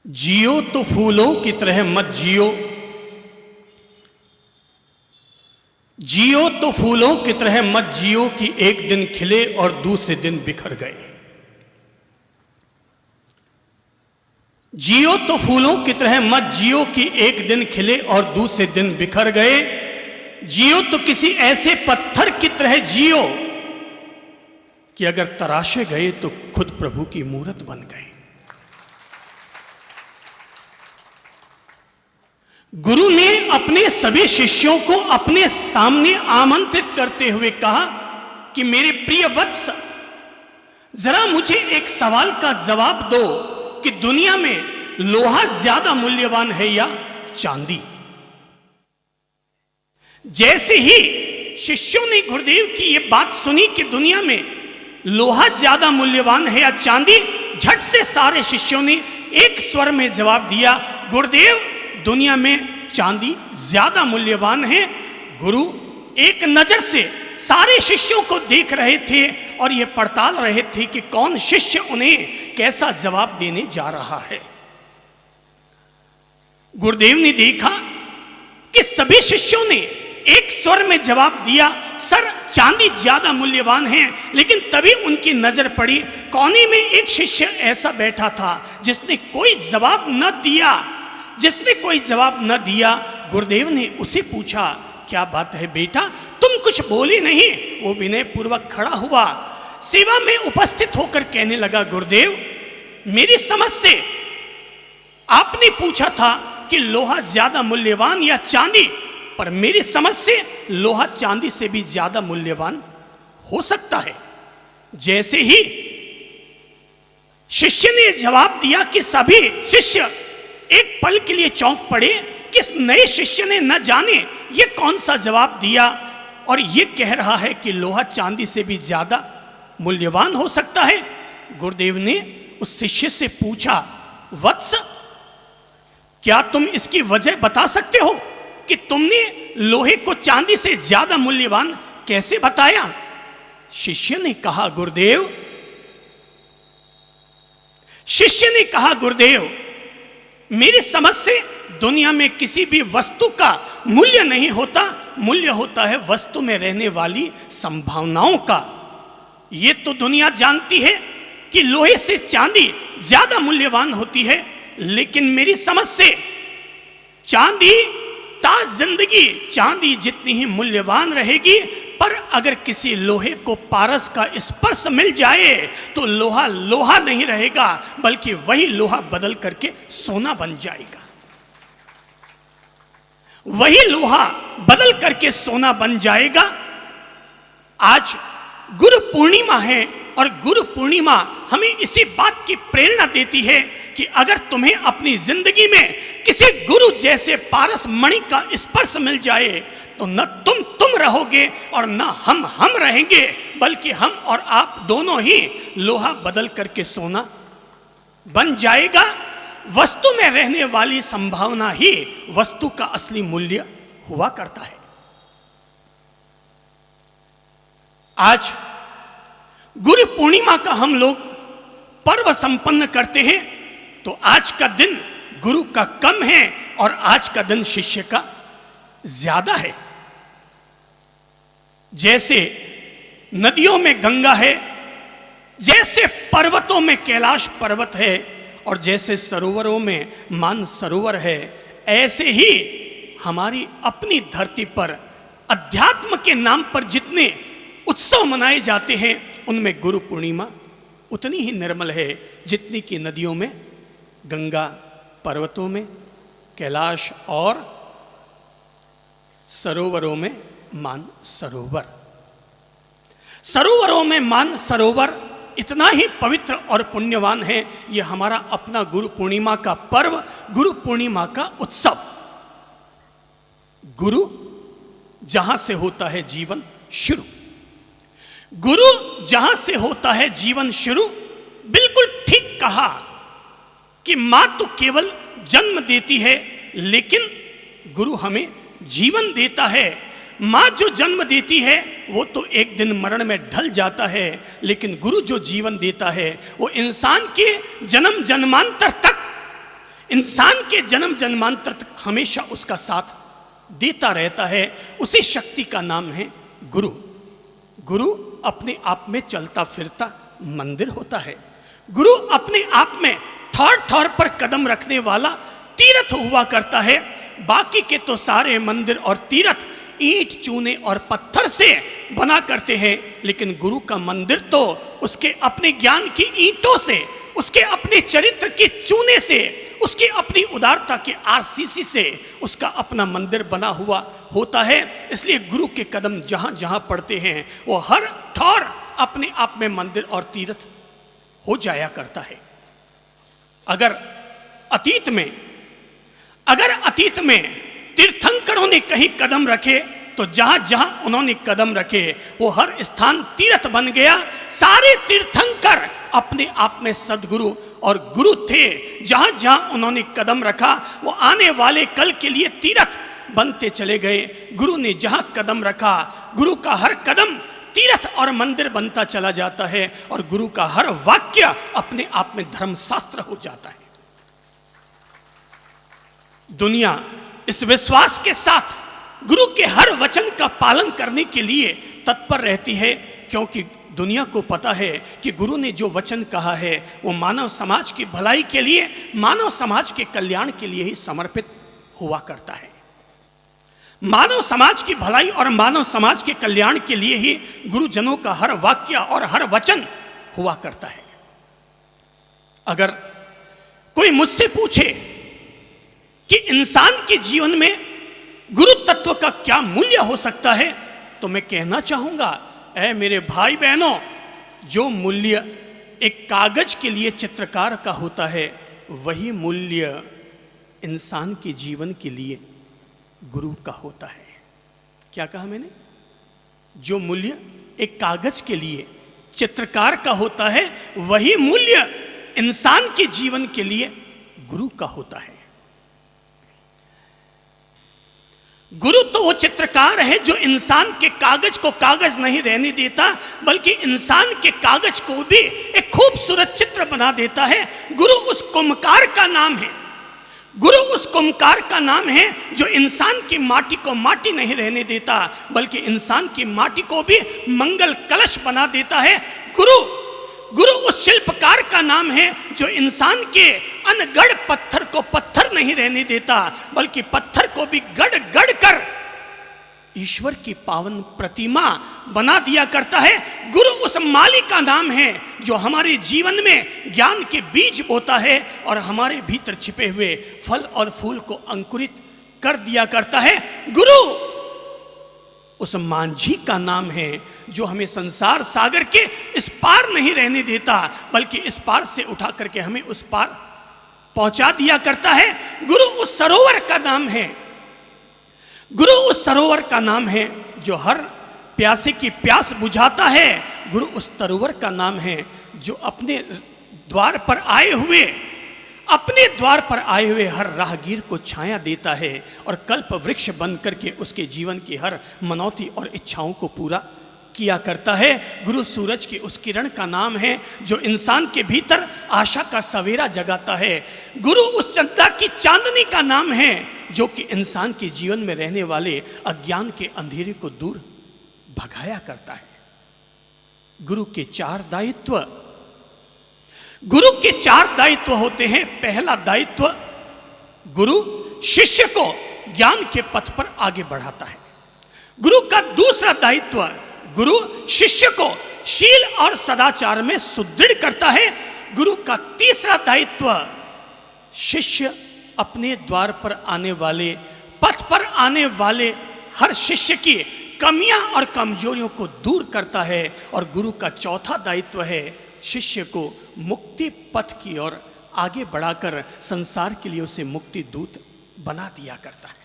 जियो तो फूलों की तरह मत जियो, जियो तो फूलों की तरह मत जियो कि एक दिन खिले और दूसरे दिन बिखर गए। जियो तो फूलों की तरह मत जियो कि एक दिन खिले और दूसरे दिन बिखर गए। जियो तो किसी ऐसे पत्थर की तरह जियो कि अगर तराशे गए तो खुद प्रभु की मूरत बन गए। गुरु ने अपने सभी शिष्यों को अपने सामने आमंत्रित करते हुए कहा कि मेरे प्रिय वत्स, जरा मुझे एक सवाल का जवाब दो कि दुनिया में लोहा ज्यादा मूल्यवान है या चांदी। जैसे ही शिष्यों ने गुरुदेव की यह बात सुनी कि दुनिया में लोहा ज्यादा मूल्यवान है या चांदी, झट से सारे शिष्यों ने एक स्वर में जवाब दिया, गुरुदेव दुनिया में चांदी ज्यादा मूल्यवान है। गुरु एक नजर से सारे शिष्यों को देख रहे थे और ये पड़ताल रहे थे कि कौन शिष्य उन्हें कैसा जवाब देने जा रहा है। गुरुदेव ने देखा कि सभी शिष्यों ने एक स्वर में जवाब दिया, सर चांदी ज्यादा मूल्यवान है। लेकिन तभी उनकी नजर पड़ी, कोने में एक शिष्य ऐसा बैठा था जिसने कोई जवाब न दिया। गुरुदेव ने उसे पूछा, क्या बात है बेटा, तुम कुछ बोले नहीं। वो विनय पूर्वक खड़ा हुआ, सेवा में उपस्थित होकर कहने लगा, गुरुदेव मेरी समझ से आपने पूछा था कि लोहा ज्यादा मूल्यवान या चांदी, पर मेरी समझ से लोहा चांदी से भी ज्यादा मूल्यवान हो सकता है। जैसे ही शिष्य ने जवाब दिया कि सभी शिष्य एक पल के लिए चौंक पड़े कि इस नए शिष्य ने न जाने ये कौन सा जवाब दिया और ये कह रहा है कि लोहा चांदी से भी ज्यादा मूल्यवान हो सकता है। गुरुदेव ने उस शिष्य से पूछा, वत्स क्या तुम इसकी वजह बता सकते हो कि तुमने लोहे को चांदी से ज्यादा मूल्यवान कैसे बताया। शिष्य ने कहा, गुरुदेव मेरी समझ से दुनिया में किसी भी वस्तु का मूल्य नहीं होता, मूल्य होता है वस्तु में रहने वाली संभावनाओं का। ये तो दुनिया जानती है कि लोहे से चांदी ज्यादा मूल्यवान होती है, लेकिन मेरी समझ से चांदी जिंदगी चांदी जितनी ही मूल्यवान रहेगी, पर अगर किसी लोहे को पारस का स्पर्श मिल जाए तो लोहा लोहा नहीं रहेगा, बल्कि वही लोहा बदल करके सोना बन जाएगा। वही लोहा बदल करके सोना बन जाएगा। आज गुरु पूर्णिमा है और गुरु पूर्णिमा हमें इसी बात की प्रेरणा देती है कि अगर तुम्हें अपनी जिंदगी में किसी गुरु जैसे पारस मणि का स्पर्श मिल जाए तो न तुम रहोगे और न हम रहेंगे, बल्कि हम और आप दोनों ही लोहा बदल करके सोना बन जाएगा। वस्तु में रहने वाली संभावना ही वस्तु का असली मूल्य हुआ करता है। आज गुरु पूर्णिमा का हम लोग पर्व संपन्न करते हैं, तो आज का दिन गुरु का कम है और आज का दिन शिष्य का ज्यादा है। जैसे नदियों में गंगा है, जैसे पर्वतों में कैलाश पर्वत है और जैसे सरोवरों में मान सरोवर है, ऐसे ही हमारी अपनी धरती पर अध्यात्म के नाम पर जितने उत्सव मनाए जाते हैं उनमें गुरु पूर्णिमा उतनी ही निर्मल है जितनी कि नदियों में गंगा, पर्वतों में कैलाश और सरोवरों में मान सरोवर। सरोवरों में मान सरोवर इतना ही पवित्र और पुण्यवान है। यह हमारा अपना गुरु पूर्णिमा का पर्व, गुरु पूर्णिमा का उत्सव। गुरु जहां से होता है जीवन शुरू, गुरु जहां से होता है जीवन शुरू। बिल्कुल ठीक कहा कि मां तो केवल जन्म देती है, लेकिन गुरु हमें जीवन देता है। मां जो जन्म देती है वो तो एक दिन मरण में ढल जाता है, लेकिन गुरु जो जीवन देता है वो इंसान के जन्म जन्मांतर तक इंसान के जन्म जन्मांतर तक हमेशा उसका साथ देता रहता है, उसी शक्ति का नाम है गुरु। गुरु अपने आप में चलता फिरता मंदिर होता है। गुरु अपने आप में ठौर ठौर पर कदम रखने वाला तीर्थ हुआ करता है। बाकी के तो सारे मंदिर और तीर्थ ईंट चूने और पत्थर से बना करते हैं, लेकिन गुरु का मंदिर तो उसके अपने ज्ञान की ईंटों से, उसके अपने चरित्र के चूने से, उसकी अपनी उदारता के आरसीसी से उसका अपना मंदिर बना हुआ होता है। इसलिए गुरु के कदम जहां जहां पड़ते हैं वो हर ठौर अपने आप में मंदिर और तीर्थ हो जाया करता है। अगर अतीत में तीर्थंकरों ने कहीं कदम रखे तो जहां जहां उन्होंने कदम रखे वो हर स्थान तीर्थ बन गया। सारे तीर्थंकर अपने आप में सदगुरु और गुरु थे। जहां जहां उन्होंने कदम रखा वो आने वाले कल के लिए तीर्थ बनते चले गए। गुरु ने जहां कदम रखा, गुरु का हर कदम तीर्थ और मंदिर बनता चला जाता है और गुरु का हर वाक्य अपने आप में धर्मशास्त्र हो जाता है। दुनिया इस विश्वास के साथ गुरु के हर वचन का पालन करने के लिए तत्पर रहती है, क्योंकि दुनिया को पता है कि गुरु ने जो वचन कहा है वो मानव समाज की भलाई के लिए, मानव समाज के कल्याण के लिए ही समर्पित हुआ करता है। मानव समाज की भलाई और मानव समाज के कल्याण के लिए ही गुरुजनों का हर वाक्य और हर वचन हुआ करता है। अगर कोई मुझसे पूछे कि इंसान के जीवन में गुरु तत्व का क्या मूल्य हो सकता है, तो मैं कहना चाहूंगा, ऐ मेरे भाई बहनों, जो मूल्य एक कागज के लिए चित्रकार का होता है वही मूल्य इंसान के जीवन के लिए गुरु का होता है। क्या कहा मैंने? जो मूल्य एक कागज के लिए चित्रकार का होता है वही मूल्य इंसान के जीवन के लिए गुरु का होता है। गुरु तो वो चित्रकार है जो इंसान के कागज को कागज नहीं रहने देता, बल्कि इंसान के कागज को भी एक खूबसूरत चित्र बना देता है। गुरु उस कुम्हकार का नाम है। गुरु उस कुम्हकार का नाम है जो इंसान की माटी को माटी नहीं रहने देता, बल्कि इंसान की माटी को भी मंगल कलश बना देता है। गुरु उस शिल्पकार का नाम है जो इंसान के अनगढ़ पत्थर को पत्थर नहीं रहने देता, बल्कि पत्थर को भी गढ़ गढ़ कर ईश्वर की पावन प्रतिमा बना दिया करता है। गुरु उस माली का नाम है जो हमारे जीवन में ज्ञान के बीज बोता है और हमारे भीतर छिपे हुए फल और फूल को अंकुरित कर दिया करता है। गुरु उस मांझी का नाम है जो हमें संसार सागर के इस पार नहीं रहने देता, बल्कि इस पार से उठा करके हमें उस पार पहुंचा दिया करता है। गुरु उस सरोवर का नाम है। गुरु उस सरोवर का नाम है जो हर प्यासे की प्यास बुझाता है। गुरु उस सरोवर का नाम है जो अपने द्वार पर आए हुए हर राहगीर को छाया देता है और कल्प वृक्ष बन करके उसके जीवन की हर मनौती और इच्छाओं को पूरा किया करता है। गुरु सूरज की उस किरण का नाम है जो इंसान के भीतर आशा का सवेरा जगाता है। गुरु उस चंदा की चांदनी का नाम है जो कि इंसान के जीवन में रहने वाले अज्ञान के अंधेरे को दूर भगाया करता है। गुरु के चार दायित्व होते हैं। पहला दायित्व, गुरु शिष्य को ज्ञान के पथ पर आगे बढ़ाता है। गुरु का दूसरा दायित्व, गुरु शिष्य को शील और सदाचार में सुदृढ़ करता है। गुरु का तीसरा दायित्व, शिष्य अपने द्वार पर आने वाले, पथ पर आने वाले हर शिष्य की कमियां और कमजोरियों को दूर करता है। और गुरु का चौथा दायित्व है, शिष्य को मुक्ति पथ की ओर आगे बढ़ाकर संसार के लिए उसे मुक्ति दूत बना दिया करता है।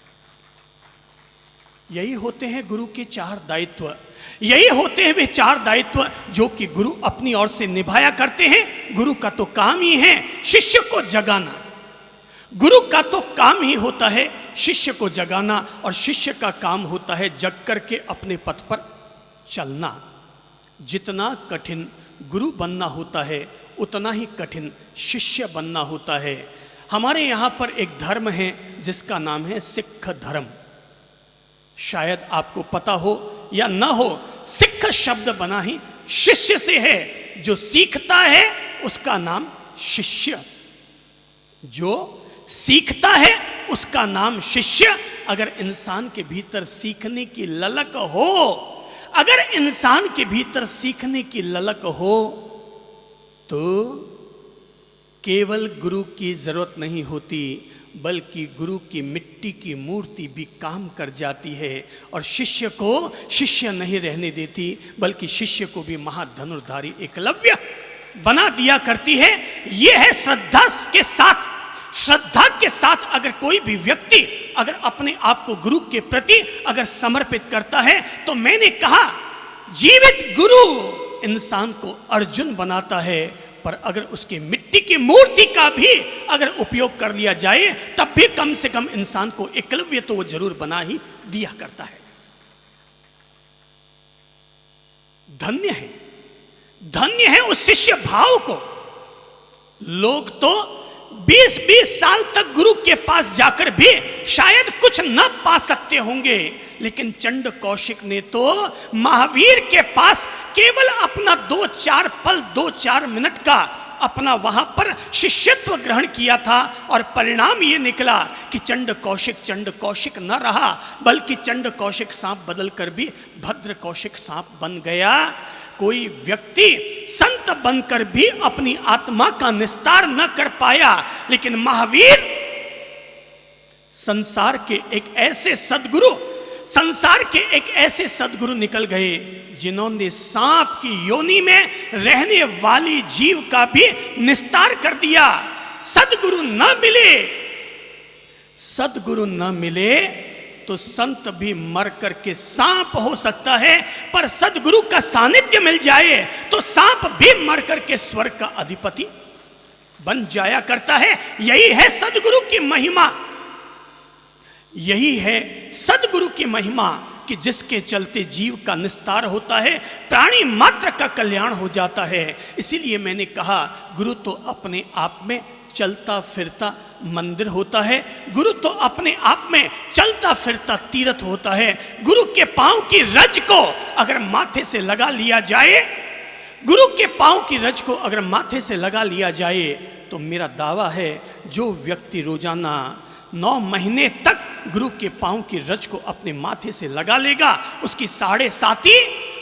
यही होते हैं गुरु के चार दायित्व। यही होते हैं वे चार दायित्व जो कि गुरु अपनी ओर से निभाया करते हैं। गुरु का तो काम ही है शिष्य को जगाना। गुरु का तो काम ही होता है शिष्य को जगाना, और शिष्य का काम होता है जग करके अपने पथ पर चलना। जितना कठिन गुरु बनना होता है उतना ही कठिन शिष्य बनना होता है। हमारे यहां पर एक धर्म है जिसका नाम है सिख धर्म। शायद आपको पता हो या ना हो, सिख शब्द बना ही शिष्य से है। जो सीखता है उसका नाम शिष्य, जो सीखता है उसका नाम शिष्य। अगर इंसान के भीतर सीखने की ललक हो, अगर इंसान के भीतर सीखने की ललक हो, तो केवल गुरु की जरूरत नहीं होती, बल्कि गुरु की मिट्टी की मूर्ति भी काम कर जाती है और शिष्य को शिष्य नहीं रहने देती, बल्कि शिष्य को भी महाधनुर्धारी एकलव्य बना दिया करती है। यह है श्रद्धा के साथ। श्रद्धा के साथ अगर कोई भी व्यक्ति अगर अपने आप को गुरु के प्रति अगर समर्पित करता है, तो मैंने कहा जीवित गुरु इंसान को अर्जुन बनाता है, पर अगर उसकी मिट्टी की मूर्ति का भी अगर उपयोग कर लिया जाए, तब भी कम से कम इंसान को एकलव्य तो वो जरूर बना ही दिया करता है। धन्य है, धन्य है उस शिष्य भाव को। लोग तो 20-20 साल तक गुरु के पास जाकर भी शायद कुछ न पा सकते होंगे, लेकिन चंड कौशिक ने तो महावीर के पास केवल अपना 2-4 पल 2-4 मिनट का अपना वहां पर शिष्यत्व ग्रहण किया था, और परिणाम ये निकला कि चंड कौशिक न रहा, बल्कि चंड कौशिक सांप बदलकर भी भद्र कौशिक सांप बन गया। कोई व्यक्ति संत बनकर भी अपनी आत्मा का निस्तार न कर पाया, लेकिन महावीर संसार के एक ऐसे सद्गुरु निकल गए जिन्होंने सांप की योनि में रहने वाली जीव का भी निस्तार कर दिया। सद्गुरु न मिले तो संत भी मर करके सांप हो सकता है, पर सद्गुरु का सानिध्य मिल जाए तो सांप भी मर करके स्वर्ग का अधिपति बन जाया करता है। यही है सद्गुरु की महिमा, यही है सद्गुरु की महिमा कि जिसके चलते जीव का निस्तार होता है, प्राणी मात्र का कल्याण हो जाता है। इसीलिए मैंने कहा गुरु तो अपने आप में चलता फिरता मंदिर होता है, गुरु तो अपने आप में चलता फिरता तीर्थ होता है। गुरु के पांव की रज को अगर माथे से लगा लिया जाए, गुरु के पांव की रज को अगर माथे से लगा लिया जाए, तो मेरा दावा है जो व्यक्ति रोजाना 9 महीने तक गुरु के पांव की रज को अपने माथे से लगा लेगा, उसकी 7.5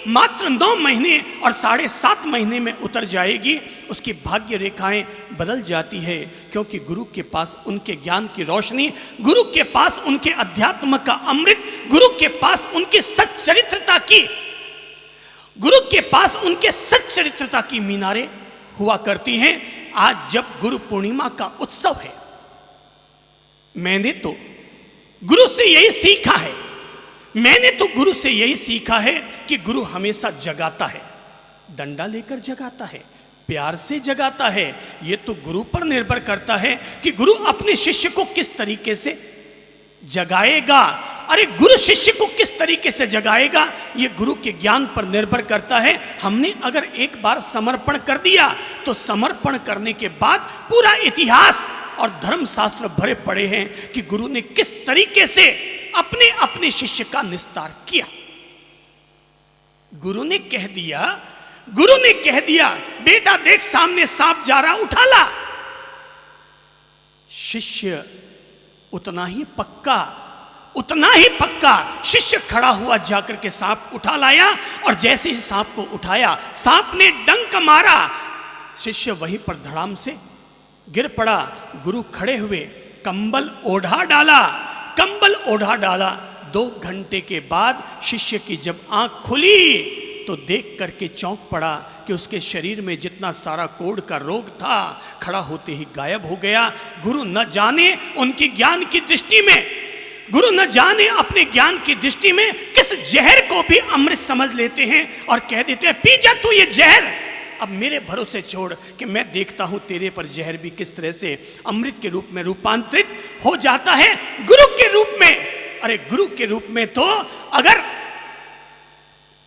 मात्र 9 महीने और 7.5 महीने में उतर जाएगी। उसकी भाग्य रेखाएं बदल जाती है, क्योंकि गुरु के पास उनके ज्ञान की रोशनी, गुरु के पास उनके अध्यात्म का अमृत, गुरु के पास उनके सच्चरित्रता की मीनारें हुआ करती हैं। आज जब गुरु पूर्णिमा का उत्सव है, मैंने तो गुरु से यही सीखा है कि गुरु हमेशा जगाता है, डंडा लेकर जगाता है, प्यार से जगाता है। यह तो गुरु पर निर्भर करता है कि गुरु अपने शिष्य को किस तरीके से जगाएगा। अरे गुरु शिष्य को किस तरीके से जगाएगा, यह गुरु के ज्ञान पर निर्भर करता है। हमने अगर एक बार समर्पण कर दिया, तो समर्पण करने के बाद पूरा इतिहास और धर्मशास्त्र भरे पड़े हैं कि गुरु ने किस तरीके से अपने शिष्य का निस्तार किया। गुरु ने कह दिया बेटा देख सामने सांप जा रहा, उठा ला। शिष्य उतना ही पक्का शिष्य खड़ा हुआ जाकर के सांप उठा लाया, और जैसे ही सांप को उठाया, सांप ने डंक मारा, शिष्य वहीं पर धड़ाम से गिर पड़ा। गुरु खड़े हुए, कंबल ओढ़ा डाला। 2 घंटे के बाद शिष्य की जब आंख खुली, तो देख करके चौंक पड़ा कि उसके शरीर में जितना सारा कोढ़ का रोग था, खड़ा होते ही गायब हो गया। गुरु न जाने उनकी ज्ञान की दृष्टि में, गुरु न जाने अपने ज्ञान की दृष्टि में किस जहर को भी अमृत समझ लेते हैं और कह देते हैं पी जा तू ये जहर, अब मेरे भरोसे छोड़ कि मैं देखता हूं तेरे पर जहर भी किस तरह से अमृत के रूप में रूपांतरित हो जाता है गुरु के रूप में। अरे गुरु के रूप में तो अगर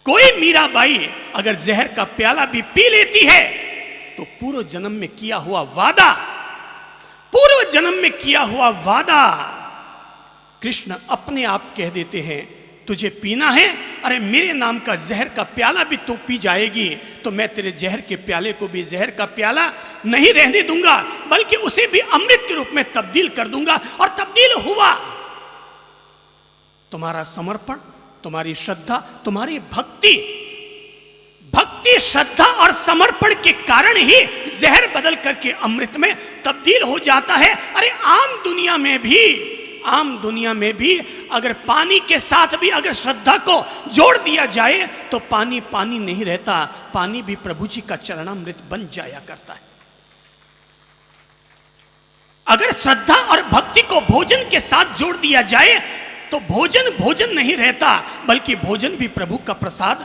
कोई मीराबाई अगर जहर का प्याला भी पी लेती है, तो पूर्व जन्म में किया हुआ वादा, पूर्व जन्म में किया हुआ वादा कृष्ण अपने आप कह देते हैं, तुझे पीना है, अरे मेरे नाम का जहर का प्याला भी तू पी जाएगी तो मैं तेरे जहर के प्याले को भी जहर का प्याला नहीं रहने दूंगा, बल्कि उसे भी अमृत के रूप में तब्दील कर दूंगा। और तब्दील हुआ। तुम्हारा समर्पण, तुम्हारी श्रद्धा, तुम्हारी भक्ति, श्रद्धा और समर्पण के कारण ही जहर बदल करके अमृत में तब्दील हो जाता है। अरे आम दुनिया में भी अगर पानी के साथ भी अगर श्रद्धा को जोड़ दिया जाए तो पानी पानी नहीं रहता, पानी भी प्रभु जी का चरणामृत बन जाया करता है। अगर श्रद्धा और भक्ति को भोजन के साथ जोड़ दिया जाए तो भोजन भोजन नहीं रहता, बल्कि भोजन भी प्रभु का प्रसाद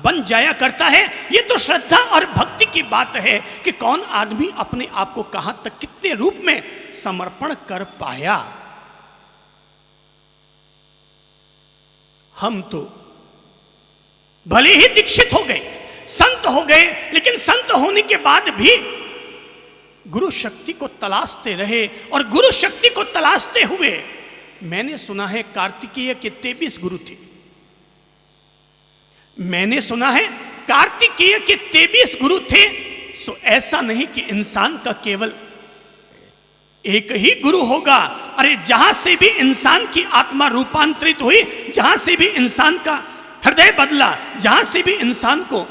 बन जाया करता है। ये तो श्रद्धा और भक्ति की बात है कि कौन आदमी अपने आप को कहां तक कितने रूप में समर्पण कर पाया। हम तो भले ही दीक्षित हो गए, संत हो गए, लेकिन संत होने के बाद भी गुरु शक्ति को तलाशते रहे। और गुरु शक्ति को तलाशते हुए मैंने सुना है कार्तिकेय के 23 गुरु थे। मैंने सुना है कार्तिकेय के 23 गुरु थे। सो ऐसा नहीं कि इंसान का केवल एक ही गुरु होगा। अरे जहां से भी इंसान की आत्मा रूपांतरित हुई, जहां से भी इंसान का हृदय बदला, जहां से भी इंसान को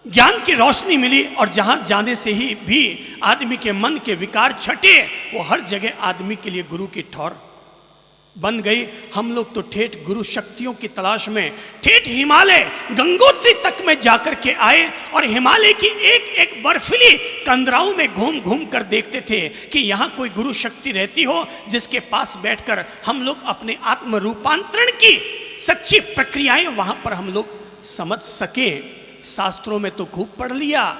ज्ञान की रोशनी मिली, और जहां जाने से ही भी आदमी के मन के विकार छटे, वो हर जगह आदमी के लिए गुरु की ठौर बन गई। हम लोग तो ठेठ गुरु शक्तियों की तलाश में ठेठ हिमालय गंगोत्री तक में जाकर के आए, और हिमालय की एक एक बर्फीली कंदराओं में घूम घूम कर देखते थे कि यहाँ कोई गुरु शक्ति रहती हो जिसके पास बैठकर हम लोग अपने आत्म रूपांतरण की सच्ची प्रक्रियाएं वहां पर हम लोग समझ सके। शास्त्रों में तो खूब पढ़ लिया,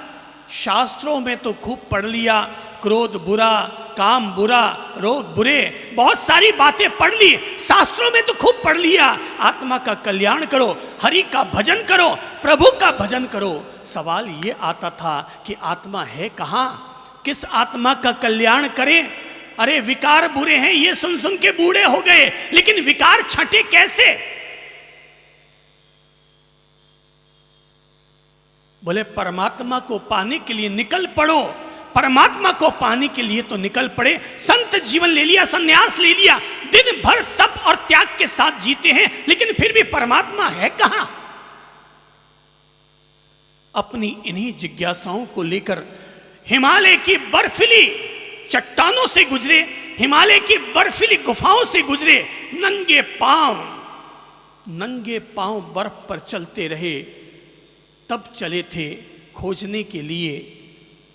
शास्त्रों में तो खूब पढ़ लिया, क्रोध बुरा, काम बुरा, रोग बुरे, बहुत सारी बातें पढ़ ली, शास्त्रों में तो खूब पढ़ लिया। आत्मा का कल्याण करो, हरि का भजन करो, प्रभु का भजन करो। सवाल ये आता था कि आत्मा है कहाँ, किस आत्मा का कल्याण करें। अरे विकार बुरे हैं ये सुन सुन के बूढ़े हो गए, लेकिन विकार छंटे कैसे? बोले परमात्मा को पाने के लिए निकल पड़ो, परमात्मा को पाने के लिए तो निकल पड़े। संत जीवन ले लिया, सन्यास ले लिया, दिन भर तप और त्याग के साथ जीते हैं, लेकिन फिर भी परमात्मा है कहां? अपनी इन्हीं जिज्ञासाओं को लेकर हिमालय की बर्फीली चट्टानों से गुजरे, हिमालय की बर्फीली गुफाओं से गुजरे, नंगे पांव बर्फ पर चलते रहे। तब चले थे खोजने के लिए,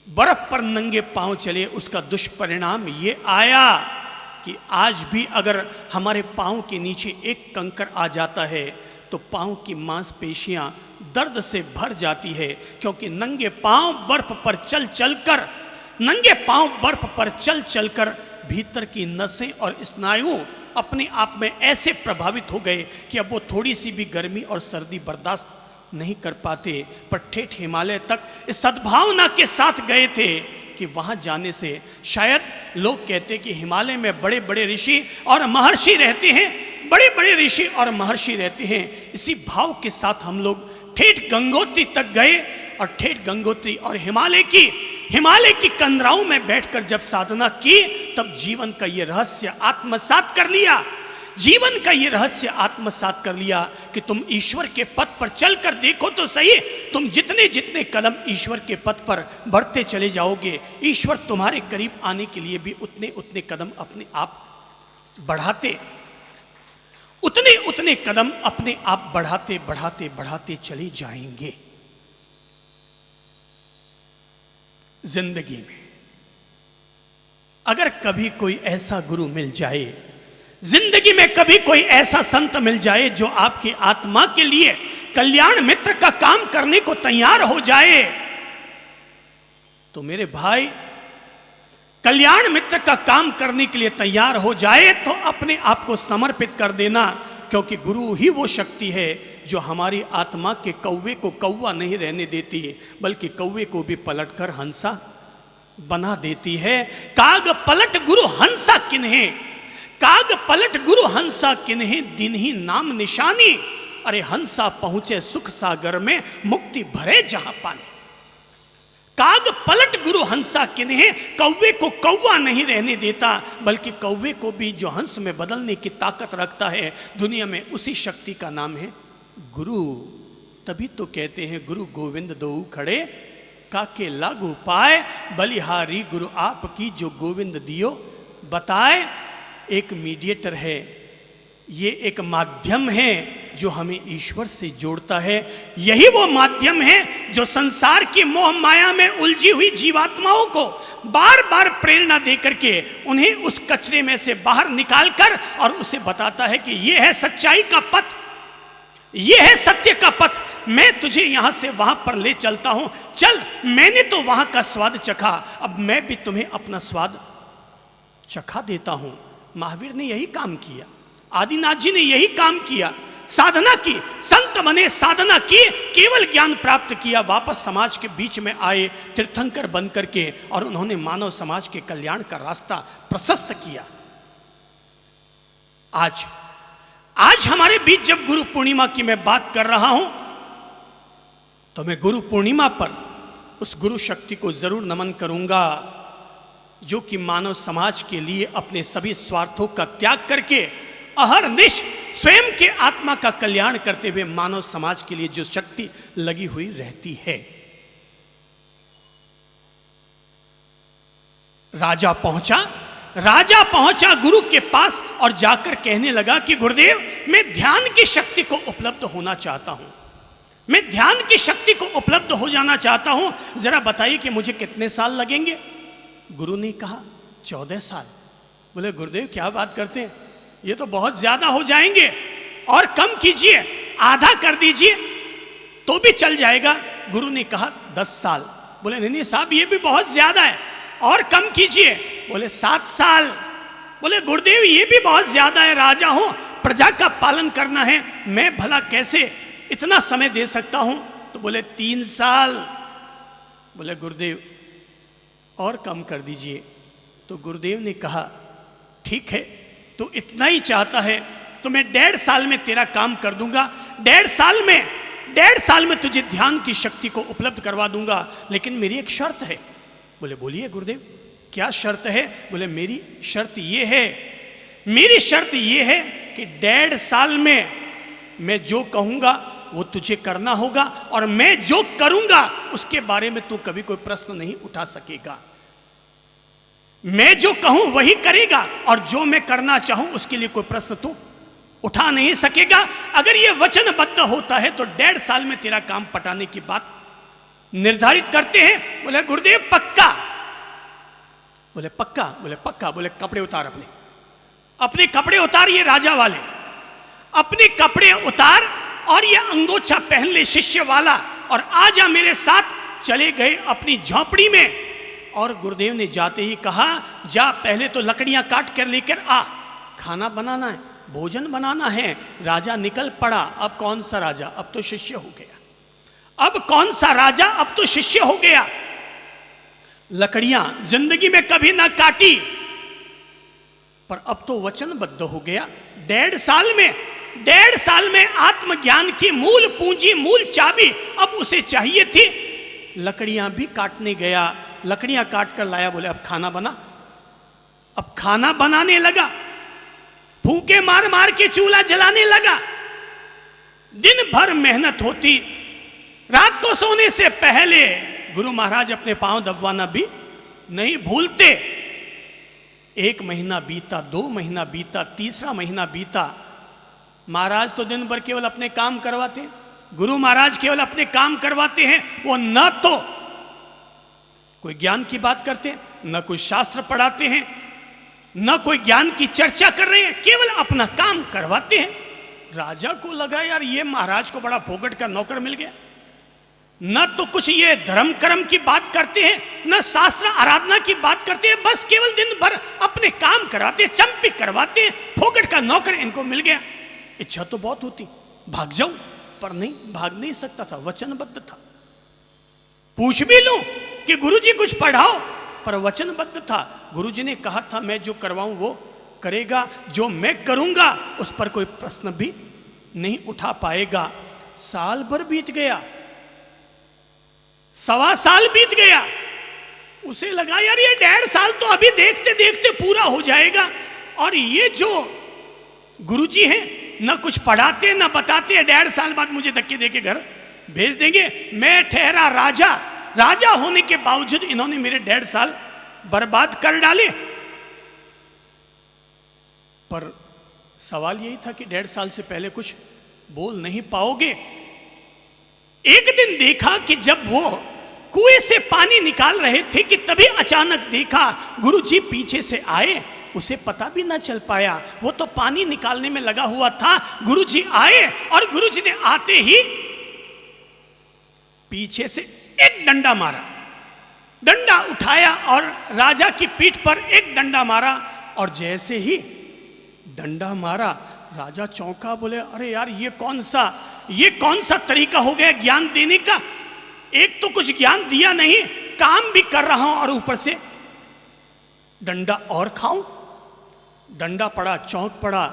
बर्फ पर नंगे पांव चले, उसका दुष्परिणाम ये आया कि आज भी अगर हमारे पांव के नीचे एक कंकर आ जाता है तो पांव की मांसपेशियां दर्द से भर जाती है, क्योंकि नंगे पांव बर्फ पर चल चलकर भीतर की नसें और स्नायु अपने आप में ऐसे प्रभावित हो गए कि अब वो थोड़ी सी भी गर्मी और सर्दी बर्दाश्त नहीं कर पाते। पर ठेठ हिमालय तक इस सद्भावना के साथ गए थे कि वहां जाने से शायद लोग कहते कि हिमालय में बड़े बड़े ऋषि और महर्षि रहते हैं, बड़े बड़े ऋषि और महर्षि रहते हैं। इसी भाव के साथ हम लोग ठेठ गंगोत्री तक गए, और ठेठ गंगोत्री और हिमालय की कंदराओं में बैठकर जब साधना की, तब जीवन का ये रहस्य आत्मसात कर लिया। जीवन का ये रहस्य आत्मसात कर लिया कि तुम ईश्वर के पथ पर चलकर देखो तो सही, तुम जितने जितने कदम ईश्वर के पथ पर बढ़ते चले जाओगे, ईश्वर तुम्हारे करीब आने के लिए भी उतने उतने कदम अपने आप बढ़ाते, उतने उतने कदम अपने आप बढ़ाते बढ़ाते बढ़ाते चले जाएंगे। जिंदगी में अगर कभी कोई ऐसा गुरु मिल जाए, जिंदगी में कभी कोई ऐसा संत मिल जाए जो आपकी आत्मा के लिए कल्याण मित्र का काम करने को तैयार हो जाए, तो मेरे भाई कल्याण मित्र का काम करने के लिए तैयार हो जाए तो अपने आप को समर्पित कर देना, क्योंकि गुरु ही वो शक्ति है जो हमारी आत्मा के कौवे को कौवा नहीं रहने देती, बल्कि कौवे को भी पलटकर हंसा बना देती है। काग पलट गुरु हंसा किन्हे, काग पलट गुरु हंसा किन्हे, दिन ही नाम निशानी। अरे हंसा पहुंचे सुख सागर में, मुक्ति भरे जहां पानी। काग पलट गुरु हंसा किन्हे, कौवे को कौवा नहीं रहने देता, बल्कि कौवे को भी जो हंस में बदलने की ताकत रखता है दुनिया में, उसी शक्ति का नाम है गुरु। तभी तो कहते हैं गुरु गोविंद दो खड़े, काके लागू पाए, बलिहारी गुरु आपकी जो गोविंद दियो बताए। एक मीडिएटर है, ये एक माध्यम है जो हमें ईश्वर से जोड़ता है। यही वो माध्यम है जो संसार की मोह माया में उलझी हुई जीवात्माओं को बार बार प्रेरणा दे करके उन्हें उस कचरे में से बाहर निकालकर और उसे बताता है कि ये है सच्चाई का पथ, ये है सत्य का पथ, मैं तुझे यहां से वहां पर ले चलता हूं, चल। मैंने तो वहां का स्वाद चखा, अब मैं भी तुम्हें अपना स्वाद चखा देता हूं। महावीर ने यही काम किया, आदिनाथ जी ने यही काम किया, साधना की, संत बने, साधना की, केवल ज्ञान प्राप्त किया, वापस समाज के बीच में आए तीर्थंकर बन करके, और उन्होंने मानव समाज के कल्याण का रास्ता प्रशस्त किया। आज हमारे बीच जब गुरु पूर्णिमा की मैं बात कर रहा हूं, तो मैं गुरु पूर्णिमा पर उस गुरु शक्ति को जरूर नमन करूंगा जो कि मानव समाज के लिए अपने सभी स्वार्थों का त्याग करके अहरनिश स्वयं के आत्मा का कल्याण करते हुए मानव समाज के लिए जो शक्ति लगी हुई रहती है। राजा पहुंचा गुरु के पास और जाकर कहने लगा कि गुरुदेव, मैं ध्यान की शक्ति को उपलब्ध होना चाहता हूं, मैं ध्यान की शक्ति को उपलब्ध हो जाना चाहता हूं, जरा बताइए कि मुझे कितने साल लगेंगे। गुरु ने कहा 14 साल। बोले गुरुदेव क्या बात करते हैं, ये तो बहुत ज्यादा हो जाएंगे, और कम कीजिए, आधा कर दीजिए तो भी चल जाएगा। गुरु ने कहा 10 साल। बोले नहीं साहब, ये भी बहुत ज्यादा है, और कम कीजिए। बोले 7 साल। बोले गुरुदेव ये भी बहुत ज्यादा है, राजा हूं, प्रजा का पालन करना है, मैं भला कैसे इतना समय दे सकता हूं। तो बोले 3 साल। बोले गुरुदेव और कम कर दीजिए। तो गुरुदेव ने कहा ठीक है, तू इतना ही चाहता है तो मैं 1.5 साल में तेरा काम कर दूंगा, 1.5 साल में तुझे ध्यान की शक्ति को उपलब्ध करवा दूंगा, लेकिन मेरी एक शर्त है। बोले बोलिए गुरुदेव क्या शर्त है। बोले मेरी शर्त ये है कि 1.5 साल में मैं जो कहूंगा वो तुझे करना होगा, और मैं जो करूंगा उसके बारे में तू कभी कोई प्रश्न नहीं उठा सकेगा। मैं जो कहूं वही करेगा, और जो मैं करना चाहूं उसके लिए कोई प्रश्न तू उठा नहीं सकेगा। अगर ये वचनबद्ध होता है तो 1.5 साल में तेरा काम पटाने की बात निर्धारित करते हैं। बोले गुरुदेव पक्का। बोले पक्का। बोले पक्का। बोले कपड़े उतार, अपने कपड़े उतार, ये राजा वाले अपने कपड़े उतार और ये अंगोछा पहन ले शिष्य वाला, और आ जा मेरे साथ। चले गए अपनी झोपड़ी में, और गुरुदेव ने जाते ही कहा जा पहले तो लकड़ियां काट कर लेकर आ, खाना बनाना है, भोजन बनाना है। राजा निकल पड़ा। अब कौन सा राजा, अब तो शिष्य हो गया। अब कौन सा राजा, अब तो शिष्य हो गया। लकड़ियां जिंदगी में कभी ना काटी, पर अब तो वचनबद्ध हो गया। 1.5 साल में आत्मज्ञान की मूल पूंजी, मूल चाबी अब उसे चाहिए थी। लकड़ियां भी काटने गया, लकड़ियां काट कर लाया। बोले अब खाना बना। अब खाना बनाने लगा, फूंके मार मार के चूल्हा जलाने लगा। दिन भर मेहनत होती। रात को सोने से पहले गुरु महाराज अपने पांव दबवाना भी नहीं भूलते। 1 महीना बीता, 2 महीना बीता, 3रा महीना बीता। महाराज तो दिन भर केवल अपने काम करवाते हैं, गुरु महाराज केवल अपने काम करवाते हैं। वो न तो कोई ज्ञान की बात करते हैं, न कोई शास्त्र पढ़ाते हैं, न कोई ज्ञान की चर्चा कर रहे हैं, केवल अपना काम करवाते हैं। राजा को लगा यार ये महाराज को बड़ा फोकट का नौकर मिल गया। न तो कुछ ये धर्म कर्म की बात करते हैं, न शास्त्र आराधना की बात करते हैं, बस केवल दिन भर अपने काम कराते हैं, चंपी करवाते हैं। फोकट का नौकर इनको मिल गया। इच्छा तो बहुत होती भाग जाऊं, पर नहीं, भाग नहीं सकता था, वचनबद्ध था। पूछ भी लूं कि गुरुजी कुछ पढ़ाओ, प्रवचनबद्ध था। गुरुजी ने कहा था मैं जो करवाऊं वो करेगा, जो मैं करूंगा उस पर कोई प्रश्न भी नहीं उठा पाएगा। साल भर बीत गया, 1.25 साल बीत गया। उसे लगा यार ये 1.5 साल तो अभी देखते देखते पूरा हो जाएगा, और ये जो गुरुजी हैं न कुछ पढ़ाते न बताते, 1.5 साल बाद मुझे धक्के देके घर भेज देंगे। मैं ठहरा राजा, राजा होने के बावजूद इन्होंने मेरे 1.5 साल बर्बाद कर डाले। पर सवाल यही था कि 1.5 साल से पहले कुछ बोल नहीं पाओगे। एक दिन देखा कि जब वो कुएं से पानी निकाल रहे थे कि तभी अचानक देखा गुरुजी पीछे से आए। उसे पता भी ना चल पाया, वो तो पानी निकालने में लगा हुआ था। गुरुजी आए और गुरुजी ने आते ही पीछे से एक डंडा मारा, डंडा उठाया और राजा की पीठ पर एक डंडा मारा। और जैसे ही डंडा मारा राजा चौंका, बोले अरे यार ये कौन सा तरीका हो गया ज्ञान देने का। एक तो कुछ ज्ञान दिया नहीं, काम भी कर रहा हूं और ऊपर से डंडा और खाऊं। डंडा पड़ा, चौंक पड़ा।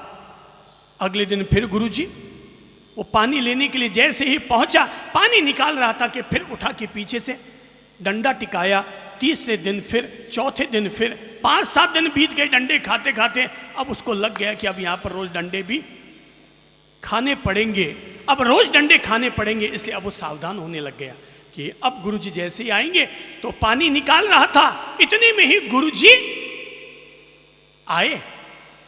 अगले दिन फिर गुरुजी वो पानी लेने के लिए जैसे ही पहुंचा, पानी निकाल रहा था कि फिर उठा के पीछे से डंडा टिकाया। तीसरे दिन फिर, चौथे दिन फिर, 5-7 दिन बीत गए डंडे खाते खाते। अब उसको लग गया कि अब यहां पर रोज डंडे भी खाने पड़ेंगे, अब रोज डंडे खाने पड़ेंगे। इसलिए अब वो सावधान होने लग गया कि अब गुरुजी जैसे ही आएंगे तो पानी निकाल रहा था, इतने में ही गुरुजी आए।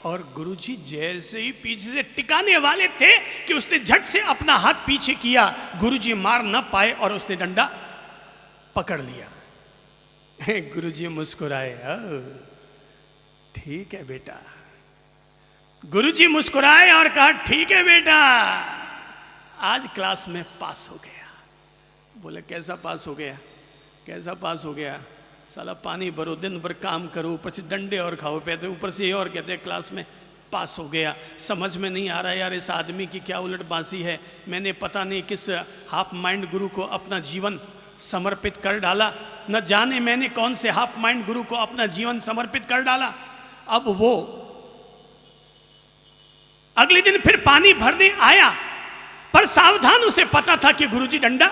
और गुरुजी जैसे ही पीछे से टिकाने वाले थे कि उसने झट से अपना हाथ पीछे किया, गुरुजी मार न पाए और उसने डंडा पकड़ लिया। गुरुजी मुस्कुराए, ठीक है बेटा। गुरुजी मुस्कुराए और कहा ठीक है बेटा, आज क्लास में पास हो गया। बोले कैसा पास हो गया, कैसा पास हो गया? साला पानी भरो, दिन भर काम करो, ऊपर से डंडे और खाओ पैसे, ऊपर से ये और कहते हैं क्लास में पास हो गया। समझ में नहीं आ रहा यार इस आदमी की क्या उलट बांसी है। मैंने पता नहीं किस हाफ माइंड गुरु को अपना जीवन समर्पित कर डाला, न जाने मैंने कौन से हाफ माइंड गुरु को अपना जीवन समर्पित कर डाला। अब वो अगले दिन फिर पानी भरने आया, पर सावधान, उसे पता था कि गुरुजी डंडा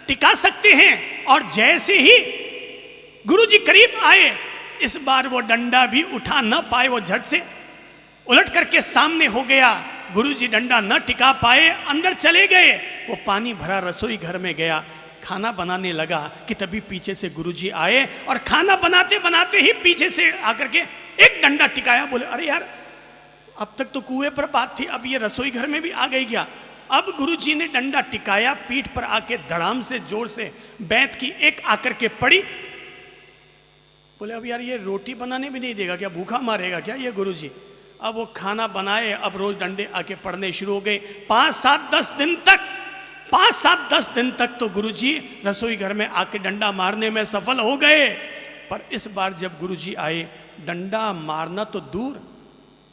टिका सकते हैं। और जैसे ही गुरुजी करीब आए, इस बार वो डंडा भी उठा न पाए, वो झट से उलट करके सामने हो गया। गुरुजी डंडा न टिका पाए, अंदर चले गए। वो पानी भरा रसोई घर में गया, खाना बनाने लगा कि तभी पीछे से गुरुजी आए और खाना बनाते बनाते ही पीछे से आकर के एक डंडा टिकाया। बोले अरे यार अब तक तो कुएं पर बात थी, अब ये रसोई घर में भी आ गई क्या? अब गुरुजी ने डंडा टिकाया, पीठ पर आके धड़ाम से जोर से बैंत की एक आकर के पड़ी। बोले अब यार ये रोटी बनाने भी नहीं देगा क्या, भूखा मारेगा क्या ये गुरुजी? अब वो खाना बनाए, अब रोज डंडे आके पड़ने शुरू हो गए। 5-7-10 दिन तक तो गुरुजी रसोई घर में आके डंडा मारने में सफल हो गए। पर इस बार जब गुरुजी आए, डंडा मारना तो दूर,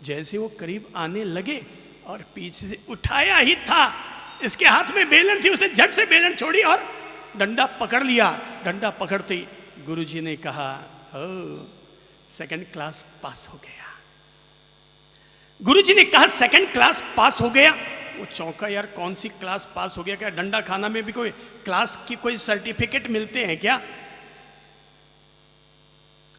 जैसे वो करीब आने लगे और पीछे से उठाया ही था, इसके हाथ में बेलन थी, उसने झट से बेलन छोड़ी और डंडा पकड़ लिया। डंडा पकड़ते ही गुरुजी ने कहा सेकंड क्लास पास हो गया। गुरुजी ने कहा सेकंड क्लास पास हो गया। वो चौंका, यार कौन सी क्लास पास हो गया? क्या डंडा खाना में भी कोई क्लास की कोई सर्टिफिकेट मिलते हैं क्या?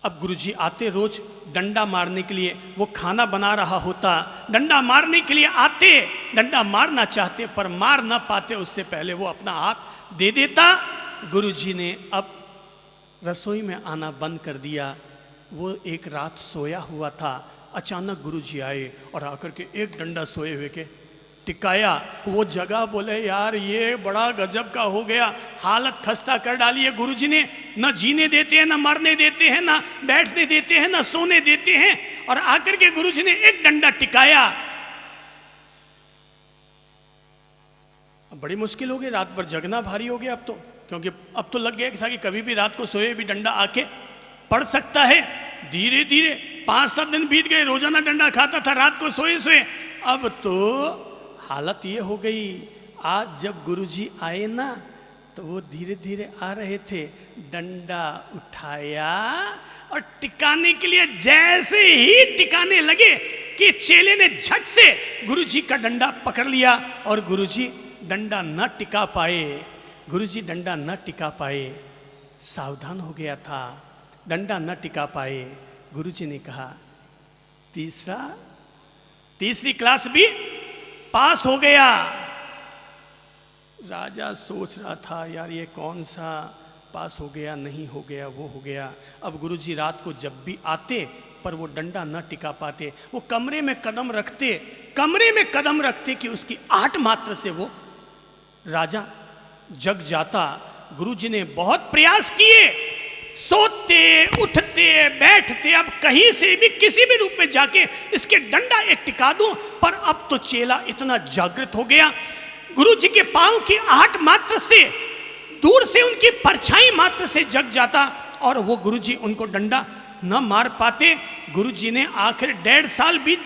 अब गुरुजी आते रोज डंडा मारने के लिए, वो खाना बना रहा होता, डंडा मारने के लिए आते, डंडा मारना चाहते पर मार ना पाते, उससे पहले वो अपना हाथ दे देता। गुरुजी ने अब रसोई में आना बंद कर दिया। वो एक रात सोया हुआ था, अचानक गुरुजी आए और आकर के एक डंडा सोए हुए के टिकाया। वो जगह, बोले यार ये बड़ा गजब का हो गया, हालत खस्ता कर डाली है गुरुजी ने। न जीने देते हैं, न मरने देते हैं, न बैठने देते हैं, न सोने देते हैं, और आकर के गुरुजी ने एक डंडा टिकाया। अब बड़ी मुश्किल हो गई, रात भर जगना भारी हो गया अब तो, क्योंकि अब तो लग गया था कि कभी भी रात को सोए भी डंडा आके पड़ सकता है। धीरे धीरे 5-7 दिन बीत गए, रोजाना डंडा खाता था, रात को सोए सोए। अब तो हालत ये हो गई, आज जब गुरुजी आए ना तो वो धीरे धीरे आ रहे थे, डंडा उठाया और टिकाने के लिए जैसे ही टिकाने लगे कि चेले ने झट से गुरुजी का डंडा पकड़ लिया और गुरुजी डंडा न टिका पाए। गुरुजी डंडा न टिका पाए, सावधान हो गया था, डंडा न टिका पाए। गुरुजी ने कहा तीसरी क्लास भी पास हो गया। राजा सोच रहा था, यार ये कौन सा पास हो गया, नहीं हो गया, वो हो गया। अब गुरुजी रात को जब भी आते पर वो डंडा न टिका पाते, वो कमरे में कदम रखते कि उसकी आहट मात्र से वो राजा जग जाता। गुरुजी ने बहुत प्रयास किए, सोते उठते बैठते, अब कहीं से भी किसी भी रूप में जाके इसके डंडा एक टिका दूं। पर अब तो चेला इतना जागृत हो गया, गुरुजी के पांव की आहट मात्र से, दूर से उनकी परछाई मात्र से जग जाता और वो गुरुजी उनको डंडा न मार पाते। गुरुजी ने आखिर 1.5 साल बीत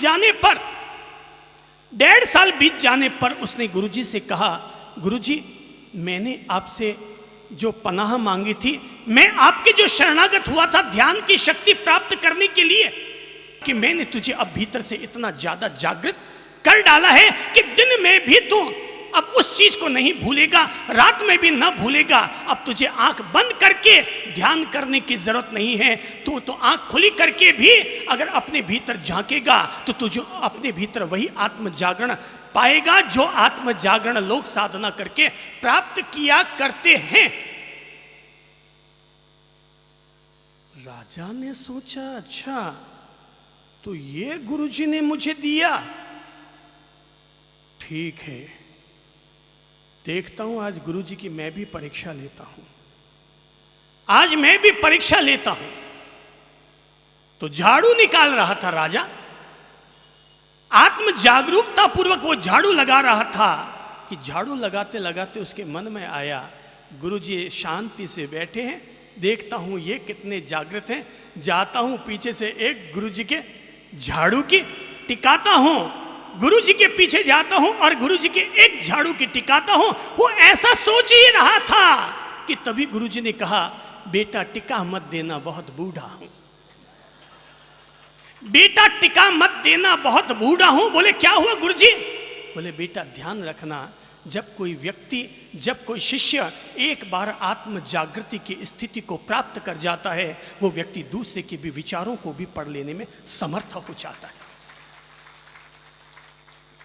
जाने पर उसने गुरुजी से कहा, गुरुजी मैंने आपसे जो पनाह मांगी थी, मैं आपके जो शरणागत हुआ था ध्यान की शक्ति प्राप्त करने के लिए, कि मैंने तुझे अब भीतर से इतना ज्यादा जागृत कर डाला है कि दिन में भी तू अब उस चीज को नहीं भूलेगा, रात में भी ना भूलेगा। अब तुझे आंख बंद करके ध्यान करने की जरूरत नहीं है, तू तो आंख खुली करके भी अगर अपने भीतर झांकेगा तो तुझे अपने भीतर वही आत्म जागरण पाएगा जो आत्म जागरण लोग साधना करके प्राप्त किया करते हैं। राजा ने सोचा, अच्छा तो ये गुरुजी ने मुझे दिया, ठीक है, देखता हूं आज गुरुजी की मैं भी परीक्षा लेता हूं, आज मैं भी परीक्षा लेता हूं। तो झाड़ू निकाल रहा था राजा, आत्म जागरूकता पूर्वक वो झाड़ू लगा रहा था कि झाड़ू लगाते लगाते उसके मन में आया, गुरुजी शांति से बैठे हैं, देखता हूं ये कितने जागृत हैं, जाता हूं पीछे से एक गुरुजी के झाड़ू की टिकाता हूं, गुरुजी के पीछे जाता हूं और गुरुजी के एक झाड़ू की टिकाता हूं। वो ऐसा सोच ही रहा था कि तभी गुरुजी ने कहा, बेटा टिका मत देना, बहुत बूढ़ा हूं, बेटा टिका मत देना, बहुत बूढ़ा हूं। बोले क्या हुआ गुरुजी? बोले बेटा ध्यान रखना, जब कोई व्यक्ति, जब कोई शिष्य एक बार आत्म जागृति की स्थिति को प्राप्त कर जाता है, वो व्यक्ति दूसरे के भी विचारों को भी पढ़ लेने में समर्थ हो जाता है,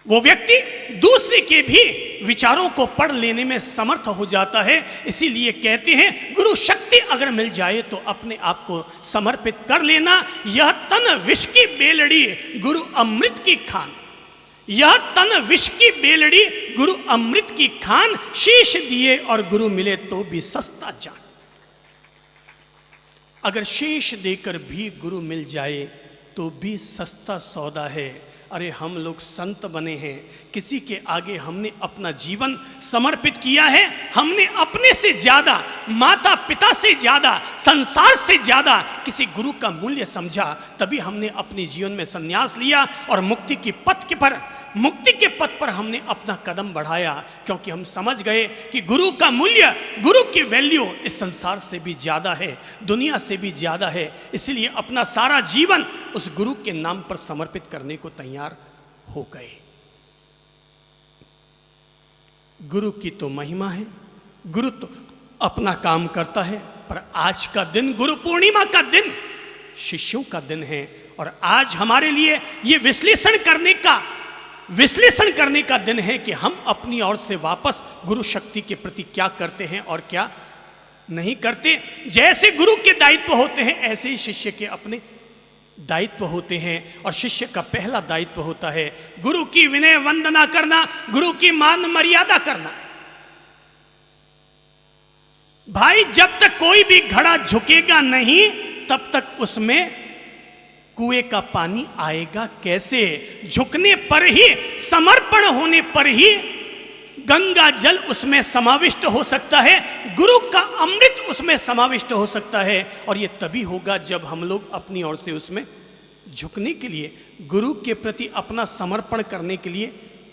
वो व्यक्ति दूसरे के भी विचारों को पढ़ लेने में समर्थ हो जाता है। इसीलिए कहते हैं गुरु शक्ति अगर मिल जाए तो अपने आप को समर्पित कर लेना। यह तन विष की बेलड़ी गुरु अमृत की खान, यह तन विष की बेलड़ी गुरु अमृत की खान, शीश दिए और गुरु मिले तो भी सस्ता जान। अगर शीश देकर भी गुरु मिल जाए तो भी सस्ता सौदा है। अरे हम लोग संत बने हैं, किसी के आगे हमने अपना जीवन समर्पित किया है, हमने अपने से ज्यादा, माता पिता से ज्यादा, संसार से ज्यादा किसी गुरु का मूल्य समझा, तभी हमने अपने जीवन में संन्यास लिया और मुक्ति के पथ पर हमने अपना कदम बढ़ाया, क्योंकि हम समझ गए कि गुरु का मूल्य, गुरु की वैल्यू इस संसार से भी ज्यादा है, दुनिया से भी ज्यादा है। इसलिए अपना सारा जीवन उस गुरु के नाम पर समर्पित करने को तैयार हो गए। गुरु की तो महिमा है, गुरु तो अपना काम करता है, पर आज का दिन गुरु पूर्णिमा का दिन शिष्यों का दिन है, और आज हमारे लिए ये विश्लेषण करने का दिन है कि हम अपनी ओर से वापस गुरु शक्ति के प्रति क्या करते हैं और क्या नहीं करते। जैसे गुरु के दायित्व होते हैं ऐसे ही शिष्य के अपने दायित्व होते हैं, और शिष्य का पहला दायित्व होता है गुरु की विनय वंदना करना, गुरु की मान मर्यादा करना। भाई जब तक कोई भी घड़ा झुकेगा नहीं तब तक उसमें कुएं का पानी आएगा कैसे? झुकने पर ही, समर्पण होने पर ही गंगा जल उसमें समाविष्ट हो सकता है, गुरु का अमृत उसमें समाविष्ट हो सकता है। और ये तभी होगा जब हम लोग अपनी ओर से उसमें झुकने के लिए, गुरु के प्रति अपना समर्पण करने के लिए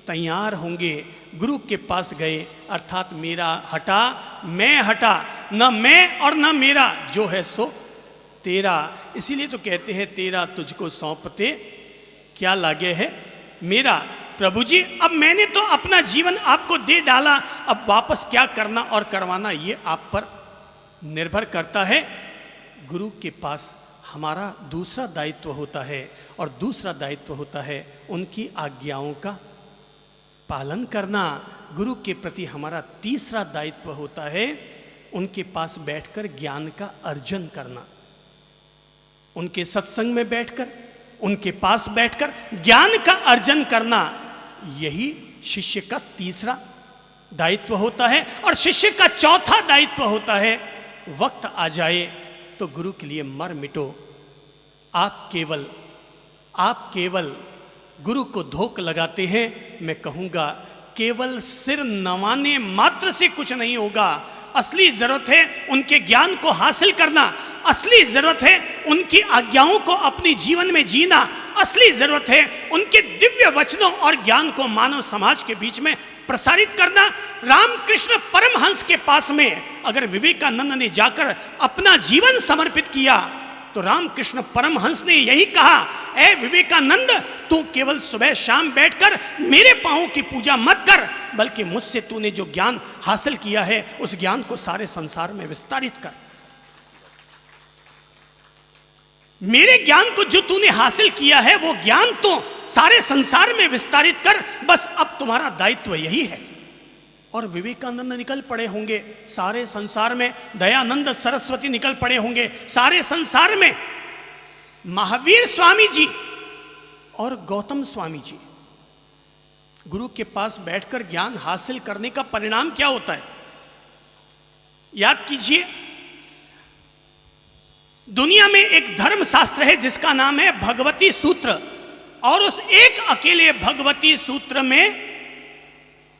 तैयार होंगे। गुरु के पास गए, अर्थात मेरा हटा मैं हटा, न मैं और न मेरा, जो है सो तेरा। इसीलिए तो कहते हैं तेरा तुझको सौंपते क्या लागे है मेरा। प्रभु जी अब मैंने तो अपना जीवन आपको दे डाला, अब वापस क्या करना और करवाना ये आप पर निर्भर करता है। गुरु के पास हमारा दूसरा दायित्व होता है, और दूसरा दायित्व होता है उनकी आज्ञाओं का पालन करना। गुरु के प्रति हमारा तीसरा दायित्व होता है उनके पास बैठकर ज्ञान का अर्जन करना। उनके सत्संग में बैठकर, उनके पास बैठकर ज्ञान का अर्जन करना, यही शिष्य का तीसरा दायित्व होता है। और शिष्य का चौथा दायित्व होता है वक्त आ जाए तो गुरु के लिए मर मिटो। आप केवल गुरु को धोख लगाते हैं। मैं कहूँगा केवल सिर नवाने मात्र से कुछ नहीं होगा। असली जरूरत है उनके ज्ञान को हासिल करना, असली जरूरत है उनकी आज्ञाओं को अपने जीवन में जीना, असली जरूरत है उनके दिव्य वचनों और ज्ञान को मानव समाज के बीच में प्रसारित करना। रामकृष्ण परमहंस के पास में अगर विवेकानंद ने जाकर अपना जीवन समर्पित किया तो रामकृष्ण परमहंस ने यही कहा, ए विवेकानंद तू केवल सुबह शाम बैठकर मेरे पांवों की पूजा मत कर, बल्कि मुझसे तूने जो ज्ञान हासिल किया है उस ज्ञान को सारे संसार में विस्तारित कर। मेरे ज्ञान को जो तूने हासिल किया है वो ज्ञान तो सारे संसार में विस्तारित कर, बस अब तुम्हारा दायित्व यही है। और विवेकानंद निकल पड़े होंगे सारे संसार में, दयानंद सरस्वती निकल पड़े होंगे सारे संसार में, महावीर स्वामी जी और गौतम स्वामी जी। गुरु के पास बैठकर ज्ञान हासिल करने का परिणाम क्या होता है? याद कीजिए, दुनिया में एक धर्म शास्त्र है जिसका नाम है भगवती सूत्र, और उस एक अकेले भगवती सूत्र में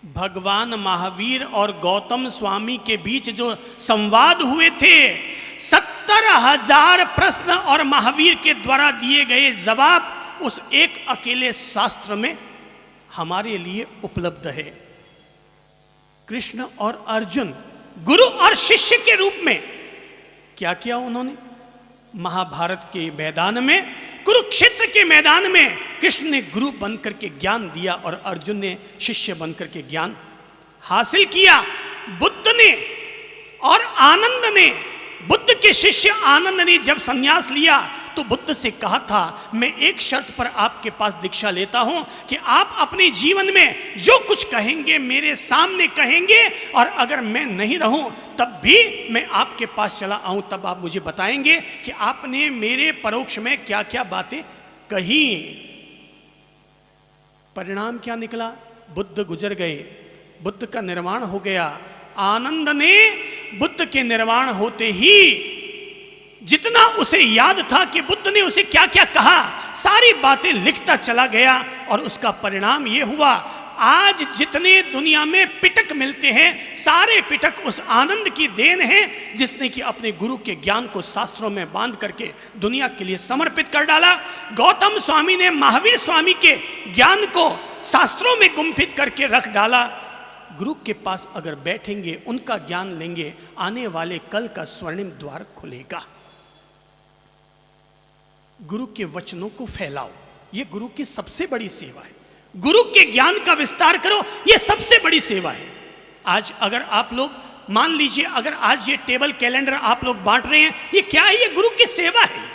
भगवान महावीर और गौतम स्वामी के बीच जो संवाद हुए थे, 70,000 प्रश्न और महावीर के द्वारा दिए गए जवाब उस एक अकेले शास्त्र में हमारे लिए उपलब्ध है। कृष्ण और अर्जुन गुरु और शिष्य के रूप में क्या किया उन्होंने? महाभारत के मैदान में, कुरुक्षेत्र के मैदान में कृष्ण ने गुरु बनकर के ज्ञान दिया और अर्जुन ने शिष्य बनकर के ज्ञान हासिल किया। बुद्ध ने और आनंद ने, बुद्ध के शिष्य आनंद ने जब संन्यास लिया तो बुद्ध से कहा था, मैं एक शर्त पर आपके पास दीक्षा लेता हूं कि आप अपने जीवन में जो कुछ कहेंगे मेरे सामने कहेंगे, और अगर मैं नहीं रहूं तब भी मैं आपके पास चला आऊं, तब आप मुझे बताएंगे कि आपने मेरे परोक्ष में क्या क्या बातें कही। परिणाम क्या निकला? बुद्ध गुजर गए, बुद्ध का निर्वाण हो गया। आनंद ने बुद्ध के निर्वाण होते ही जितना उसे याद था कि बुद्ध ने उसे क्या क्या कहा, सारी बातें लिखता चला गया, और उसका परिणाम यह हुआ, आज जितने दुनिया में पिटक मिलते हैं सारे पिटक उस आनंद की देन है जिसने कि अपने गुरु के ज्ञान को शास्त्रों में बांध करके दुनिया के लिए समर्पित कर डाला। गौतम स्वामी ने महावीर स्वामी के ज्ञान को शास्त्रों में गुम्फित करके रख डाला। गुरु के पास अगर बैठेंगे, उनका ज्ञान लेंगे, आने वाले कल का स्वर्णिम द्वार खुलेगा। गुरु के वचनों को फैलाओ, यह गुरु की सबसे बड़ी सेवा है। गुरु के ज्ञान का विस्तार करो, यह सबसे बड़ी सेवा है। आज अगर आप लोग मान लीजिए, अगर आज ये टेबल कैलेंडर आप लोग बांट रहे हैं, ये क्या है? ये गुरु की सेवा है।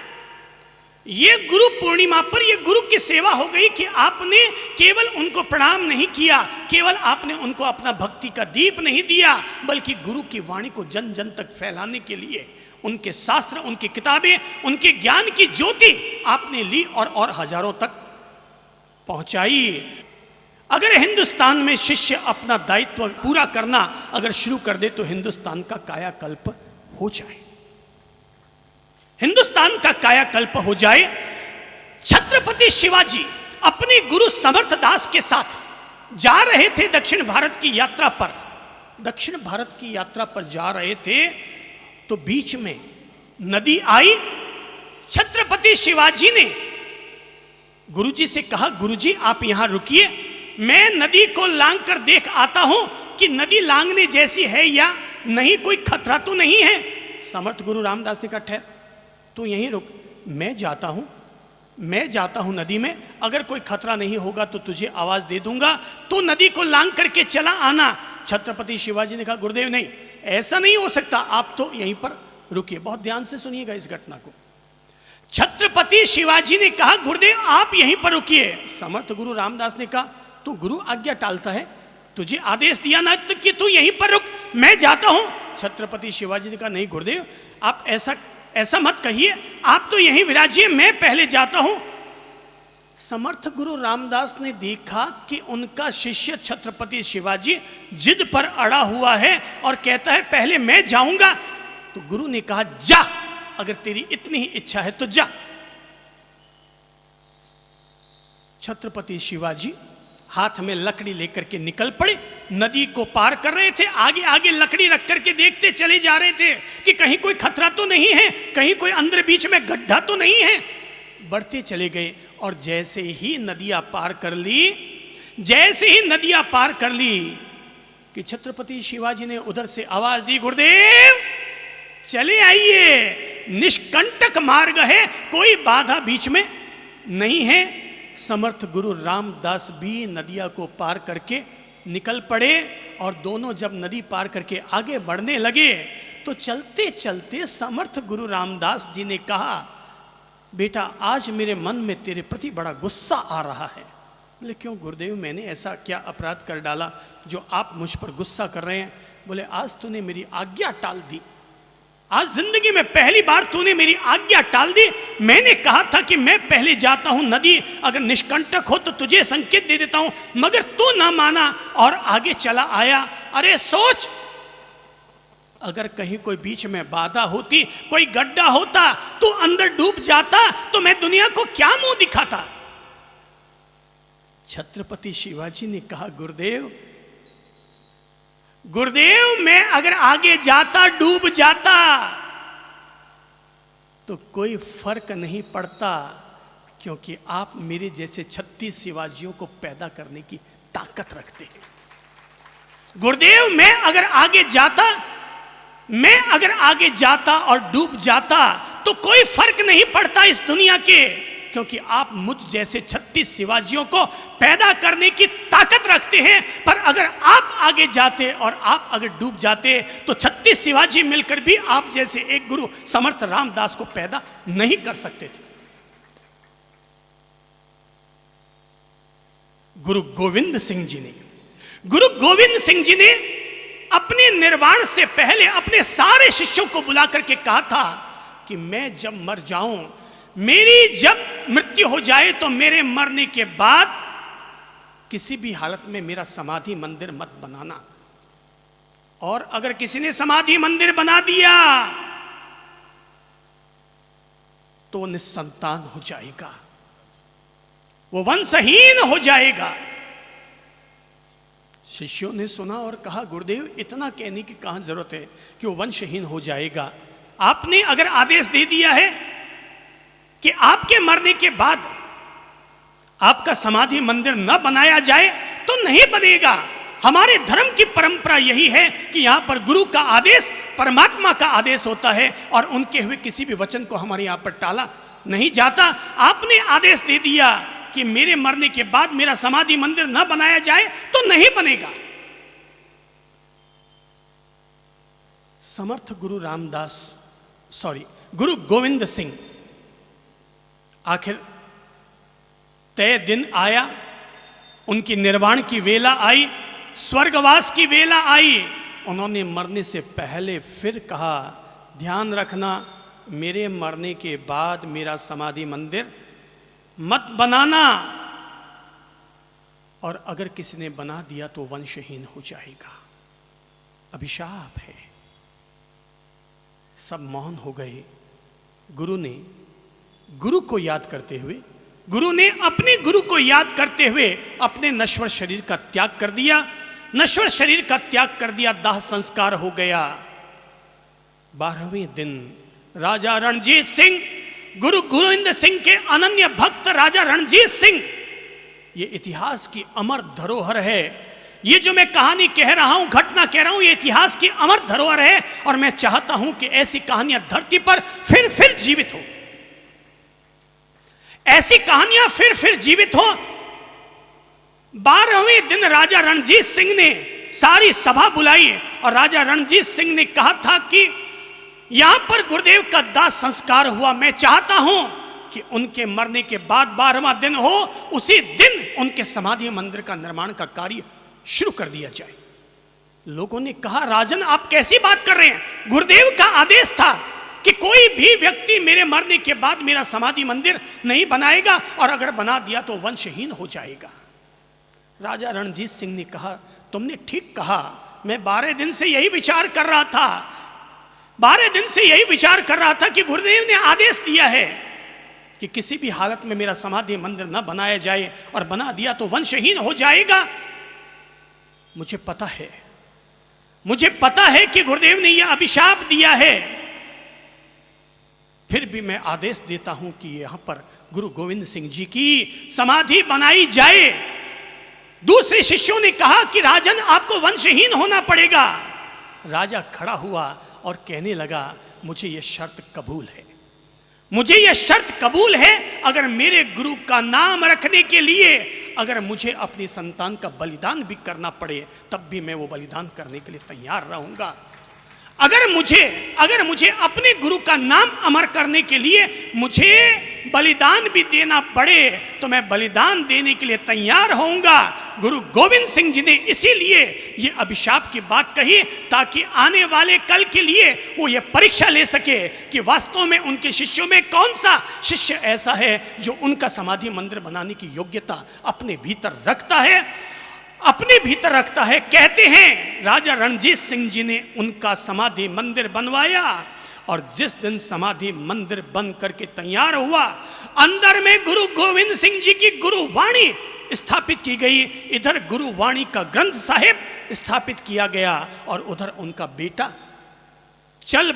ये गुरु पूर्णिमा पर ये गुरु की सेवा हो गई कि आपने केवल उनको प्रणाम नहीं किया, केवल आपने उनको अपना भक्ति का दीप नहीं दिया, बल्कि गुरु की वाणी को जन जन तक फैलाने के लिए उनके शास्त्र, उनकी किताबें, उनके ज्ञान की ज्योति आपने ली और हजारों तक पहुंचाई। अगर हिंदुस्तान में शिष्य अपना दायित्व पूरा करना अगर शुरू कर दे तो हिंदुस्तान का कायाकल्प हो जाए, हिंदुस्तान का कायाकल्प हो जाए। छत्रपति शिवाजी अपने गुरु समर्थदास के साथ जा रहे थे दक्षिण भारत की यात्रा पर। दक्षिण भारत की यात्रा पर जा रहे थे तो बीच में नदी आई। छत्रपति शिवाजी ने गुरुजी से कहा, गुरुजी आप यहां रुकिए, मैं नदी को लांग कर देख आता हूं कि नदी लांगने जैसी है या नहीं, कोई खतरा तो नहीं है। समर्थ गुरु रामदास ने कहा ठहर, तू यहीं रुक, मैं जाता हूं नदी में, अगर कोई खतरा नहीं होगा तो तुझे आवाज दे दूंगा, तो नदी को लांग करके चला आना। छत्रपति शिवाजी ने कहा गुरुदेव नहीं, ऐसा नहीं हो सकता, आप तो यहीं पर रुकिए। बहुत ध्यान से सुनिएगा इस घटना को। छत्रपति शिवाजी ने कहा गुरुदेव आप यहीं पर रुकिए। समर्थ गुरु रामदास ने कहा तू गुरु आज्ञा टालता है, तुझे आदेश दिया ना तो कि तू यहीं पर रुक, मैं जाता हूं। छत्रपति शिवाजी ने कहा नहीं गुरुदेव आप ऐसा मत कहिए, आप तो यहीं विराजिए, मैं पहले जाता हूं। समर्थ गुरु रामदास ने देखा कि उनका शिष्य छत्रपति शिवाजी जिद पर अड़ा हुआ है और कहता है पहले मैं जाऊंगा। तो गुरु ने कहा जा, अगर तेरी इतनी ही इच्छा है तो जा। छत्रपति शिवाजी हाथ में लकड़ी लेकर के निकल पड़े, नदी को पार कर रहे थे, आगे आगे लकड़ी रख करके देखते चले जा रहे थे कि कहीं कोई खतरा तो नहीं है, कहीं कोई अंदर बीच में गड्ढा तो नहीं है। बढ़ते चले गए और जैसे ही नदियां पार कर ली कि छत्रपति शिवाजी ने उधर से आवाज दी गुरुदेव चले आइए, निष्कंटक मार्ग है, कोई बाधा बीच में नहीं है। समर्थ गुरु रामदास भी नदिया को पार करके निकल पड़े और दोनों जब नदी पार करके आगे बढ़ने लगे तो चलते चलते समर्थ गुरु रामदास जी ने कहा बेटा आज मेरे मन में तेरे प्रति बड़ा गुस्सा आ रहा है। बोले क्यों गुरुदेव मैंने ऐसा क्या अपराध कर डाला जो आप मुझ पर गुस्सा कर रहे हैं? बोले आज तूने मेरी आज्ञा टाल दी, आज जिंदगी में पहली बार तूने मेरी आज्ञा टाल दी। मैंने कहा था कि मैं पहले जाता हूं नदी, अगर निष्कंटक हो तो तुझे संकेत दे देता हूं, मगर तू ना माना और आगे चला आया। अरे सोच, अगर कहीं कोई बीच में बाधा होती, कोई गड्ढा होता, तू अंदर डूब जाता तो मैं दुनिया को क्या मुंह दिखाता? छत्रपति शिवाजी ने कहा गुरुदेव मैं अगर आगे जाता डूब जाता तो कोई फर्क नहीं पड़ता, क्योंकि आप मेरे जैसे 36 शिवाजियों को पैदा करने की ताकत रखते हैं। गुरुदेव मैं अगर आगे जाता और डूब जाता तो कोई फर्क नहीं पड़ता इस दुनिया के, क्योंकि आप मुझ जैसे 36 शिवाजियों को पैदा करने की ताकत रखते हैं। पर अगर आप आगे जाते और आप अगर डूब जाते तो 36 शिवाजी मिलकर भी आप जैसे एक गुरु समर्थ रामदास को पैदा नहीं कर सकते थे। गुरु गोविंद सिंह जी ने अपने निर्वाण से पहले अपने सारे शिष्यों को बुला करके कहा था कि मैं जब मर जाऊं, मेरी जब मृत्यु हो जाए तो मेरे मरने के बाद किसी भी हालत में मेरा समाधि मंदिर मत बनाना, और अगर किसी ने समाधि मंदिर बना दिया तो निसंतान हो जाएगा, वो वंशहीन हो जाएगा। शिष्यों ने सुना और कहा गुरुदेव इतना कहने की कहां जरूरत है कि वो वंशहीन हो जाएगा। आपने अगर आदेश दे दिया है कि आपके मरने के बाद आपका समाधि मंदिर न बनाया जाए तो नहीं बनेगा। हमारे धर्म की परंपरा यही है कि यहां पर गुरु का आदेश परमात्मा का आदेश होता है और उनके हुए किसी भी वचन को हमारे यहां पर टाला नहीं जाता। आपने आदेश दे दिया कि मेरे मरने के बाद मेरा समाधि मंदिर न बनाया जाए तो नहीं बनेगा। समर्थ गुरु गोविंद सिंह आखिर तय दिन आया, उनकी निर्वाण की वेला आई, स्वर्गवास की वेला आई। उन्होंने मरने से पहले फिर कहा ध्यान रखना मेरे मरने के बाद मेरा समाधि मंदिर मत बनाना, और अगर किसी ने बना दिया तो वंशहीन हो जाएगा, अभिशाप है। सब मौन हो गए। गुरु को याद करते हुए, गुरु ने अपने गुरु को याद करते हुए अपने नश्वर शरीर का त्याग कर दिया। नश्वर शरीर का त्याग कर दिया, दाह संस्कार हो गया। 12वें दिन राजा रणजीत सिंह, गुरु गोविंद सिंह के अनन्य भक्त राजा रणजीत सिंह ये इतिहास की अमर धरोहर है। ये जो मैं कहानी कह रहा हूं, घटना कह रहा हूं, ये इतिहास की अमर धरोहर है और मैं चाहता हूं कि ऐसी कहानियां धरती पर फिर जीवित हो, ऐसी कहानियां फिर जीवित हो। 12वें दिन राजा रणजीत सिंह ने सारी सभा बुलाई और राजा रणजीत सिंह ने कहा था कि यहां पर गुरुदेव का दाह संस्कार हुआ, मैं चाहता हूं कि उनके मरने के बाद 12वां दिन हो, उसी दिन उनके समाधि मंदिर का निर्माण का कार्य शुरू कर दिया जाए। लोगों ने कहा, राजन आप कैसी बात कर रहे हैं? गुरुदेव का आदेश था कि कोई भी व्यक्ति मेरे मरने के बाद मेरा समाधि मंदिर नहीं बनाएगा और अगर बना दिया तो वंशहीन हो जाएगा। राजा रणजीत सिंह ने कहा, तुमने ठीक कहा, मैं 12 दिन से यही विचार कर रहा था, 12 दिन से यही विचार कर रहा था कि गुरुदेव ने आदेश दिया है कि किसी भी हालत में मेरा समाधि मंदिर न बनाया जाए और बना दिया तो वंशहीन हो जाएगा। मुझे पता है कि गुरुदेव ने यह अभिशाप दिया है, फिर भी मैं आदेश देता हूं कि यहां पर गुरु गोविंद सिंह जी की समाधि बनाई जाए। दूसरे शिष्यों ने कहा कि राजन आपको वंशहीन होना पड़ेगा। राजा खड़ा हुआ और कहने लगा, मुझे यह शर्त कबूल है, मुझे यह शर्त कबूल है, अगर मेरे गुरु का नाम रखने के लिए अगर मुझे अपनी संतान का बलिदान भी करना पड़े तब भी मैं वो बलिदान करने के लिए तैयार रहूंगा। अगर मुझे अपने गुरु का नाम अमर करने के लिए मुझे बलिदान भी देना पड़े तो मैं बलिदान देने के लिए तैयार होऊंगा। गुरु गोविंद सिंह जी ने इसीलिए ये अभिशाप की बात कही ताकि आने वाले कल के लिए वो ये परीक्षा ले सके कि वास्तव में उनके शिष्यों में कौन सा शिष्य ऐसा है जो उनका समाधि मंदिर बनाने की योग्यता अपने भीतर रखता है। कहते हैं राजा रणजीत सिंह जी ने उनका समाधि मंदिर बनवाया और जिस दिन समाधि मंदिर बन करके तैयार हुआ, अंदर में गुरु गोविंद सिंह जी की गुरुवाणी स्थापित की गई, इधर गुरुवाणी का ग्रंथ साहिब स्थापित किया गया और उधर उनका बेटा चल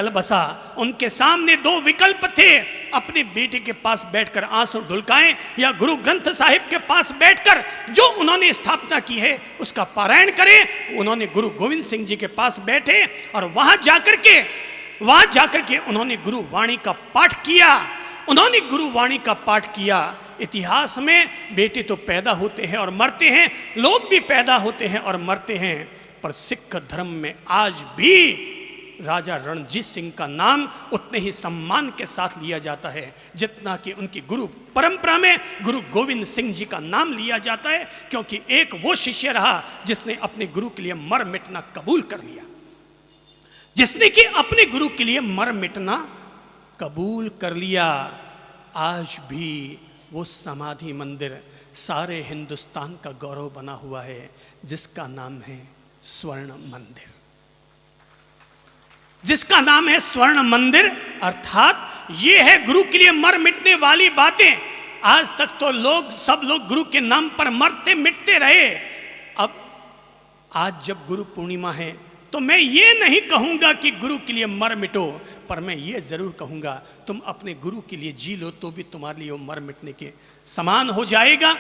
बसा, उनके सामने 2 विकल्प थे, अपने बेटे के पास बैठकर आंसू ढुलकाएं या गुरु ग्रंथ साहिब के पास बैठकर जो उन्होंने स्थापना की है उसका पारायण करें। उन्होंने गुरु गोविंद सिंह जी के पास बैठे और वहां जाकर के उन्होंने गुरुवाणी का पाठ किया। इतिहास में बेटे तो पैदा होते हैं और मरते हैं, लोग भी पैदा होते हैं और मरते हैं, पर सिख धर्म में आज भी राजा रणजीत सिंह का नाम उतने ही सम्मान के साथ लिया जाता है जितना कि उनकी गुरु परंपरा में गुरु गोविंद सिंह जी का नाम लिया जाता है, क्योंकि एक वो शिष्य रहा जिसने अपने गुरु के लिए मर मिटना कबूल कर लिया, आज भी वो समाधि मंदिर सारे हिंदुस्तान का गौरव बना हुआ है जिसका नाम है स्वर्ण मंदिर, अर्थात ये है गुरु के लिए मर मिटने वाली बातें। आज तक तो सब लोग गुरु के नाम पर मरते मिटते रहे। अब आज जब गुरु पूर्णिमा है तो मैं ये नहीं कहूंगा कि गुरु के लिए मर मिटो, पर मैं ये जरूर कहूंगा तुम अपने गुरु के लिए जी लो तो भी तुम्हारे लिए वो मर मिटने के समान हो जाएगा।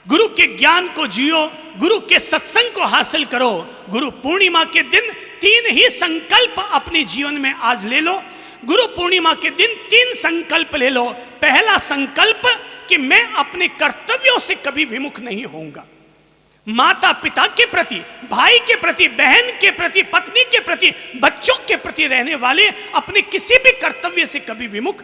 गुरु के ज्ञान को जियो, गुरु के सत्संग को हासिल करो। गुरु पूर्णिमा के दिन 3 ही संकल्प अपने जीवन में आज ले लो। गुरु पूर्णिमा के दिन 3 संकल्प ले लो। पहला संकल्प कि मैं अपने कर्तव्यों से कभी विमुख नहीं होऊंगा, माता पिता के प्रति, भाई के प्रति, बहन के प्रति, पत्नी के प्रति, बच्चों के प्रति रहने वाले अपने किसी भी कर्तव्य से कभी विमुख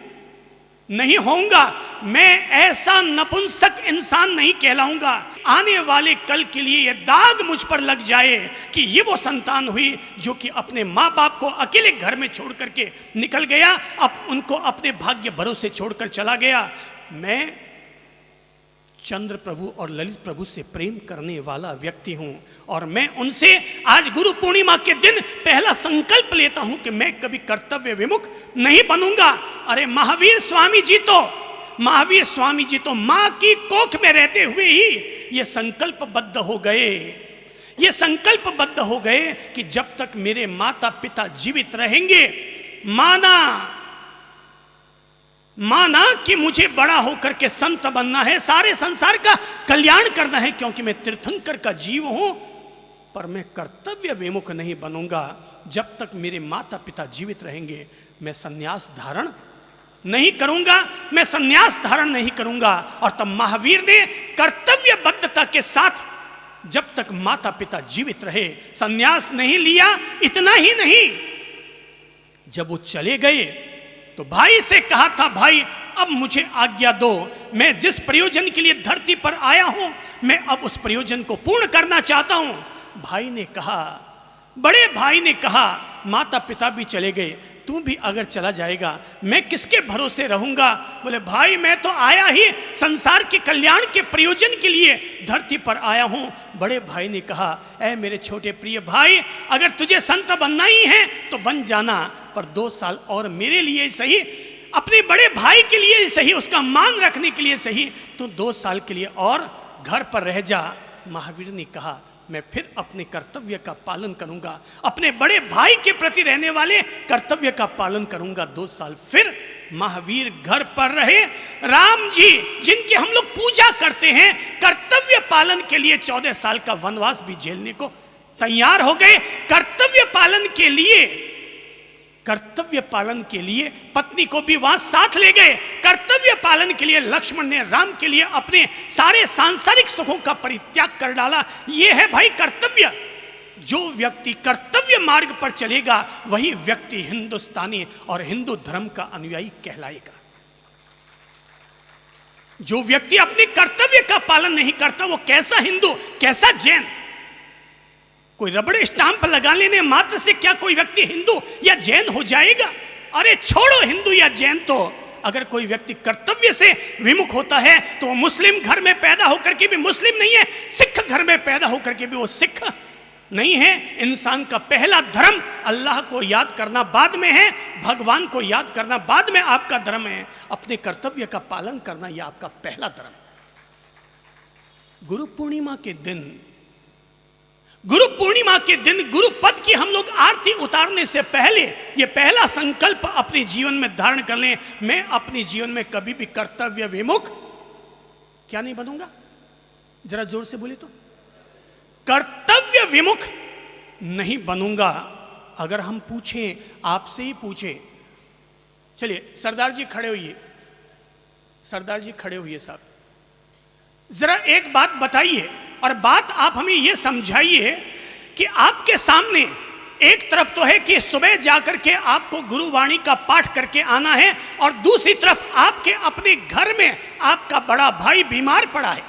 नहीं होऊंगा। मैं ऐसा नपुंसक इंसान नहीं कहलाऊंगा। आने वाले कल के लिए यह दाग मुझ पर लग जाए कि ये वो संतान हुई जो कि अपने माँ बाप को अकेले घर में छोड़ करके निकल गया, अब उनको अपने भाग्य भरोसे छोड़कर चला गया। मैं चंद्र प्रभु और ललित प्रभु से प्रेम करने वाला व्यक्ति हूं और मैं उनसे आज गुरु पूर्णिमा के दिन पहला संकल्प लेता हूं कि मैं कभी कर्तव्य विमुख नहीं बनूंगा। अरे महावीर स्वामी जी तो मां की कोख में रहते हुए ही ये संकल्पबद्ध हो गए कि जब तक मेरे माता पिता जीवित रहेंगे, माना माना कि मुझे बड़ा होकर के संत बनना है, सारे संसार का कल्याण करना है, क्योंकि मैं तीर्थंकर का जीव हूं, पर मैं कर्तव्य विमुख नहीं बनूंगा। जब तक मेरे माता पिता जीवित रहेंगे मैं संन्यास धारण नहीं करूंगा, मैं संन्यास धारण नहीं करूंगा। और तब महावीर ने कर्तव्यबद्धता के साथ जब तक माता पिता जीवित रहे संन्यास नहीं लिया। इतना ही नहीं, जब वो चले गए तो भाई से कहा था, भाई अब मुझे आज्ञा दो, मैं जिस प्रयोजन के लिए धरती पर आया हूं मैं अब उस प्रयोजन को पूर्ण करना चाहता हूं। भाई ने कहा, बड़े भाई ने कहा, माता पिता भी चले गए, तू भी अगर चला जाएगा मैं किसके भरोसे रहूंगा। बोले भाई मैं तो आया ही संसार के कल्याण के प्रयोजन के लिए धरती पर आया हूं। बड़े भाई ने कहा, ऐ मेरे छोटे प्रिय भाई, अगर तुझे संत बनना ही है तो बन जाना, पर 2 साल और मेरे लिए सही, अपने बड़े भाई के लिए ही सही, उसका मान रखने के लिए सही, तू 2 साल के लिए और घर पर रह जा। महावीर ने कहा, मैं फिर अपने कर्तव्य का पालन करूंगा, अपने बड़े भाई के प्रति रहने वाले कर्तव्य का पालन करूंगा। 2 साल फिर महावीर घर पर रहे। राम जी जिनकी हम लोग पूजा करते हैं, कर्तव्य पालन के लिए 14 साल का वनवास भी झेलने को तैयार हो गए। कर्तव्य पालन के लिए पत्नी को भी वहां साथ ले गए। कर्तव्य पालन के लिए लक्ष्मण ने राम के लिए अपने सारे सांसारिक सुखों का परित्याग कर डाला। यह है भाई कर्तव्य। जो व्यक्ति कर्तव्य मार्ग पर चलेगा वही व्यक्ति हिंदुस्तानी और हिंदू धर्म का अनुयायी कहलाएगा। जो व्यक्ति अपने कर्तव्य का पालन नहीं करता वो कैसा हिंदू, कैसा जैन। कोई रबड़ स्टाम्प लगा लेने मात्र से क्या कोई व्यक्ति हिंदू या जैन हो जाएगा? अरे छोड़ो हिंदू या जैन, तो अगर कोई व्यक्ति कर्तव्य से विमुख होता है तो वो मुस्लिम घर में पैदा होकर के भी मुस्लिम नहीं है, सिख घर में पैदा होकर के भी वो सिख नहीं है। इंसान का पहला धर्म अल्लाह को याद करना बाद में है, भगवान को याद करना बाद में आपका धर्म है। अपने कर्तव्य का पालन करना यह आपका पहला धर्म। गुरु पूर्णिमा के दिन गुरु पद की हम लोग आरती उतारने से पहले ये पहला संकल्प अपने जीवन में धारण कर लें, मैं अपने जीवन में कभी भी कर्तव्य विमुख क्या नहीं बनूंगा। जरा जोर से बोले तो, कर्तव्य विमुख नहीं बनूंगा। अगर हम पूछें, आपसे ही पूछें, चलिए सरदार जी खड़े होइए, सरदार जी खड़े होइए साहब, जरा एक बात बताइए और बात आप हमें यह समझाइए कि आपके सामने एक तरफ तो है कि सुबह जाकर के आपको गुरुवाणी का पाठ करके आना है और दूसरी तरफ आपके अपने घर में आपका बड़ा भाई बीमार पड़ा है,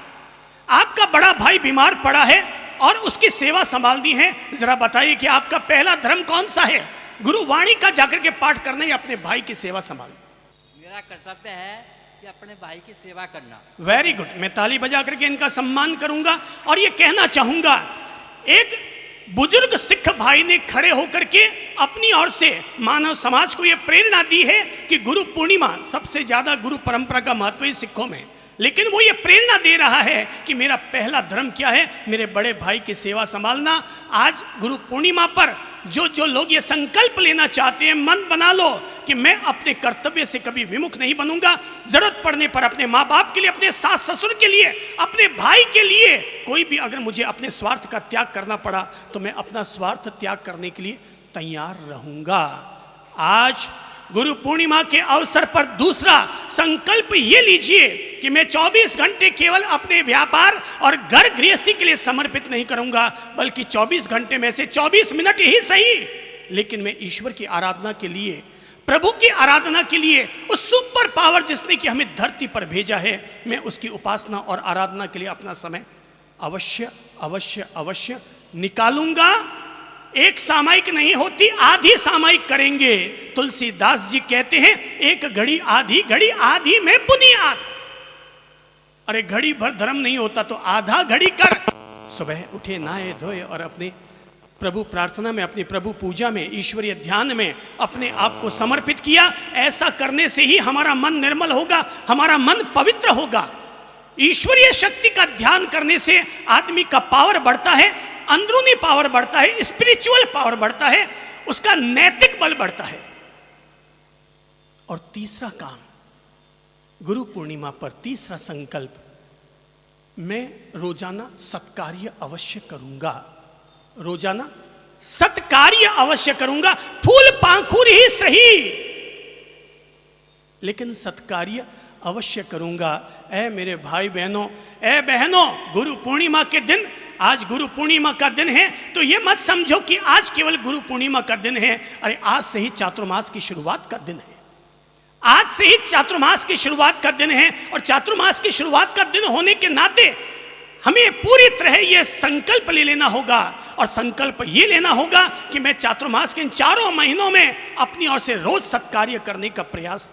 आपका बड़ा भाई बीमार पड़ा है और उसकी सेवा संभालनी है। जरा बताइए कि आपका पहला धर्म कौन सा है, गुरुवाणी का जाकर के पाठ करना या अपने भाई की सेवा संभालना? मेरा कर्तव्य है कि अपने भाई की सेवा करना। वेरी गुड, मैं ताली बजा करके इनका सम्मान करूंगा और ये कहना चाहूंगा, एक बुजुर्ग सिख भाई ने खड़े होकर के अपनी ओर से मानव समाज को यह प्रेरणा दी है कि गुरु पूर्णिमा, सबसे ज्यादा गुरु परंपरा का महत्व ही सिखों में, लेकिन वो ये प्रेरणा दे रहा है कि मेरा पहला धर्म क्या है, मेरे बड़े भाई की सेवा संभालना। आज गुरु पूर्णिमा पर जो लोग ये संकल्प लेना चाहते हैं, मन बना लो कि मैं अपने कर्तव्य से कभी विमुख नहीं बनूंगा। जरूरत पड़ने पर अपने माँ बाप के लिए, अपने सास ससुर के लिए, अपने भाई के लिए, कोई भी अगर मुझे अपने स्वार्थ का त्याग करना पड़ा तो मैं अपना स्वार्थ त्याग करने के लिए तैयार रहूंगा। आज गुरु पूर्णिमा के अवसर पर दूसरा संकल्प ये लीजिए कि मैं 24 घंटे केवल अपने व्यापार और घर गृहस्थी के लिए समर्पित नहीं करूंगा, बल्कि 24 घंटे में से 24 मिनट ही सही, लेकिन मैं ईश्वर की आराधना के लिए, प्रभु की आराधना के लिए, उस सुपर पावर जिसने कि हमें धरती पर भेजा है, मैं उसकी उपासना और आराधना के लिए अपना समय अवश्य अवश्य अवश्य निकालूंगा। एक सामायिक नहीं होती, आधी सामायिक करेंगे। तुलसीदास जी कहते हैं, एक घड़ी आधी में बुनियाद। अरे घड़ी भर धर्म नहीं होता तो आधा घड़ी कर। सुबह उठे, नहाए धोए और अपने प्रभु प्रार्थना में, अपनी प्रभु पूजा में, ईश्वरीय ध्यान में अपने आप को समर्पित किया। ऐसा करने से ही हमारा मन निर्मल होगा, हमारा मन पवित्र होगा। ईश्वरीय शक्ति का ध्यान करने से आदमी का पावर बढ़ता है, अंदरूनी पावर बढ़ता है, स्पिरिचुअल पावर बढ़ता है, उसका नैतिक बल बढ़ता है। और तीसरा काम, गुरु पूर्णिमा पर तीसरा संकल्प, मैं रोजाना सत्कार्य अवश्य करूंगा। रोजाना सत्कार्य अवश्य करूंगा, फूल पाखुर ही सही, लेकिन सत्कार्य अवश्य करूंगा। ऐ मेरे भाई बहनों, ऐ बहनों, गुरु पूर्णिमा के दिन, आज गुरु पूर्णिमा का दिन है, तो ये मत समझो कि आज केवल गुरु पूर्णिमा का दिन है। अरे आज से ही चातुर्मास की शुरुआत का दिन है, आज से ही चातुर्मास की शुरुआत का दिन है। और चातुर्मास की शुरुआत का दिन होने के नाते हमें पूरी तरह यह संकल्प ले लेना होगा, और संकल्प ये लेना होगा कि मैं चातुर्मास के इन 4 महीनों में अपनी ओर से रोज सत्कार्य करने का प्रयास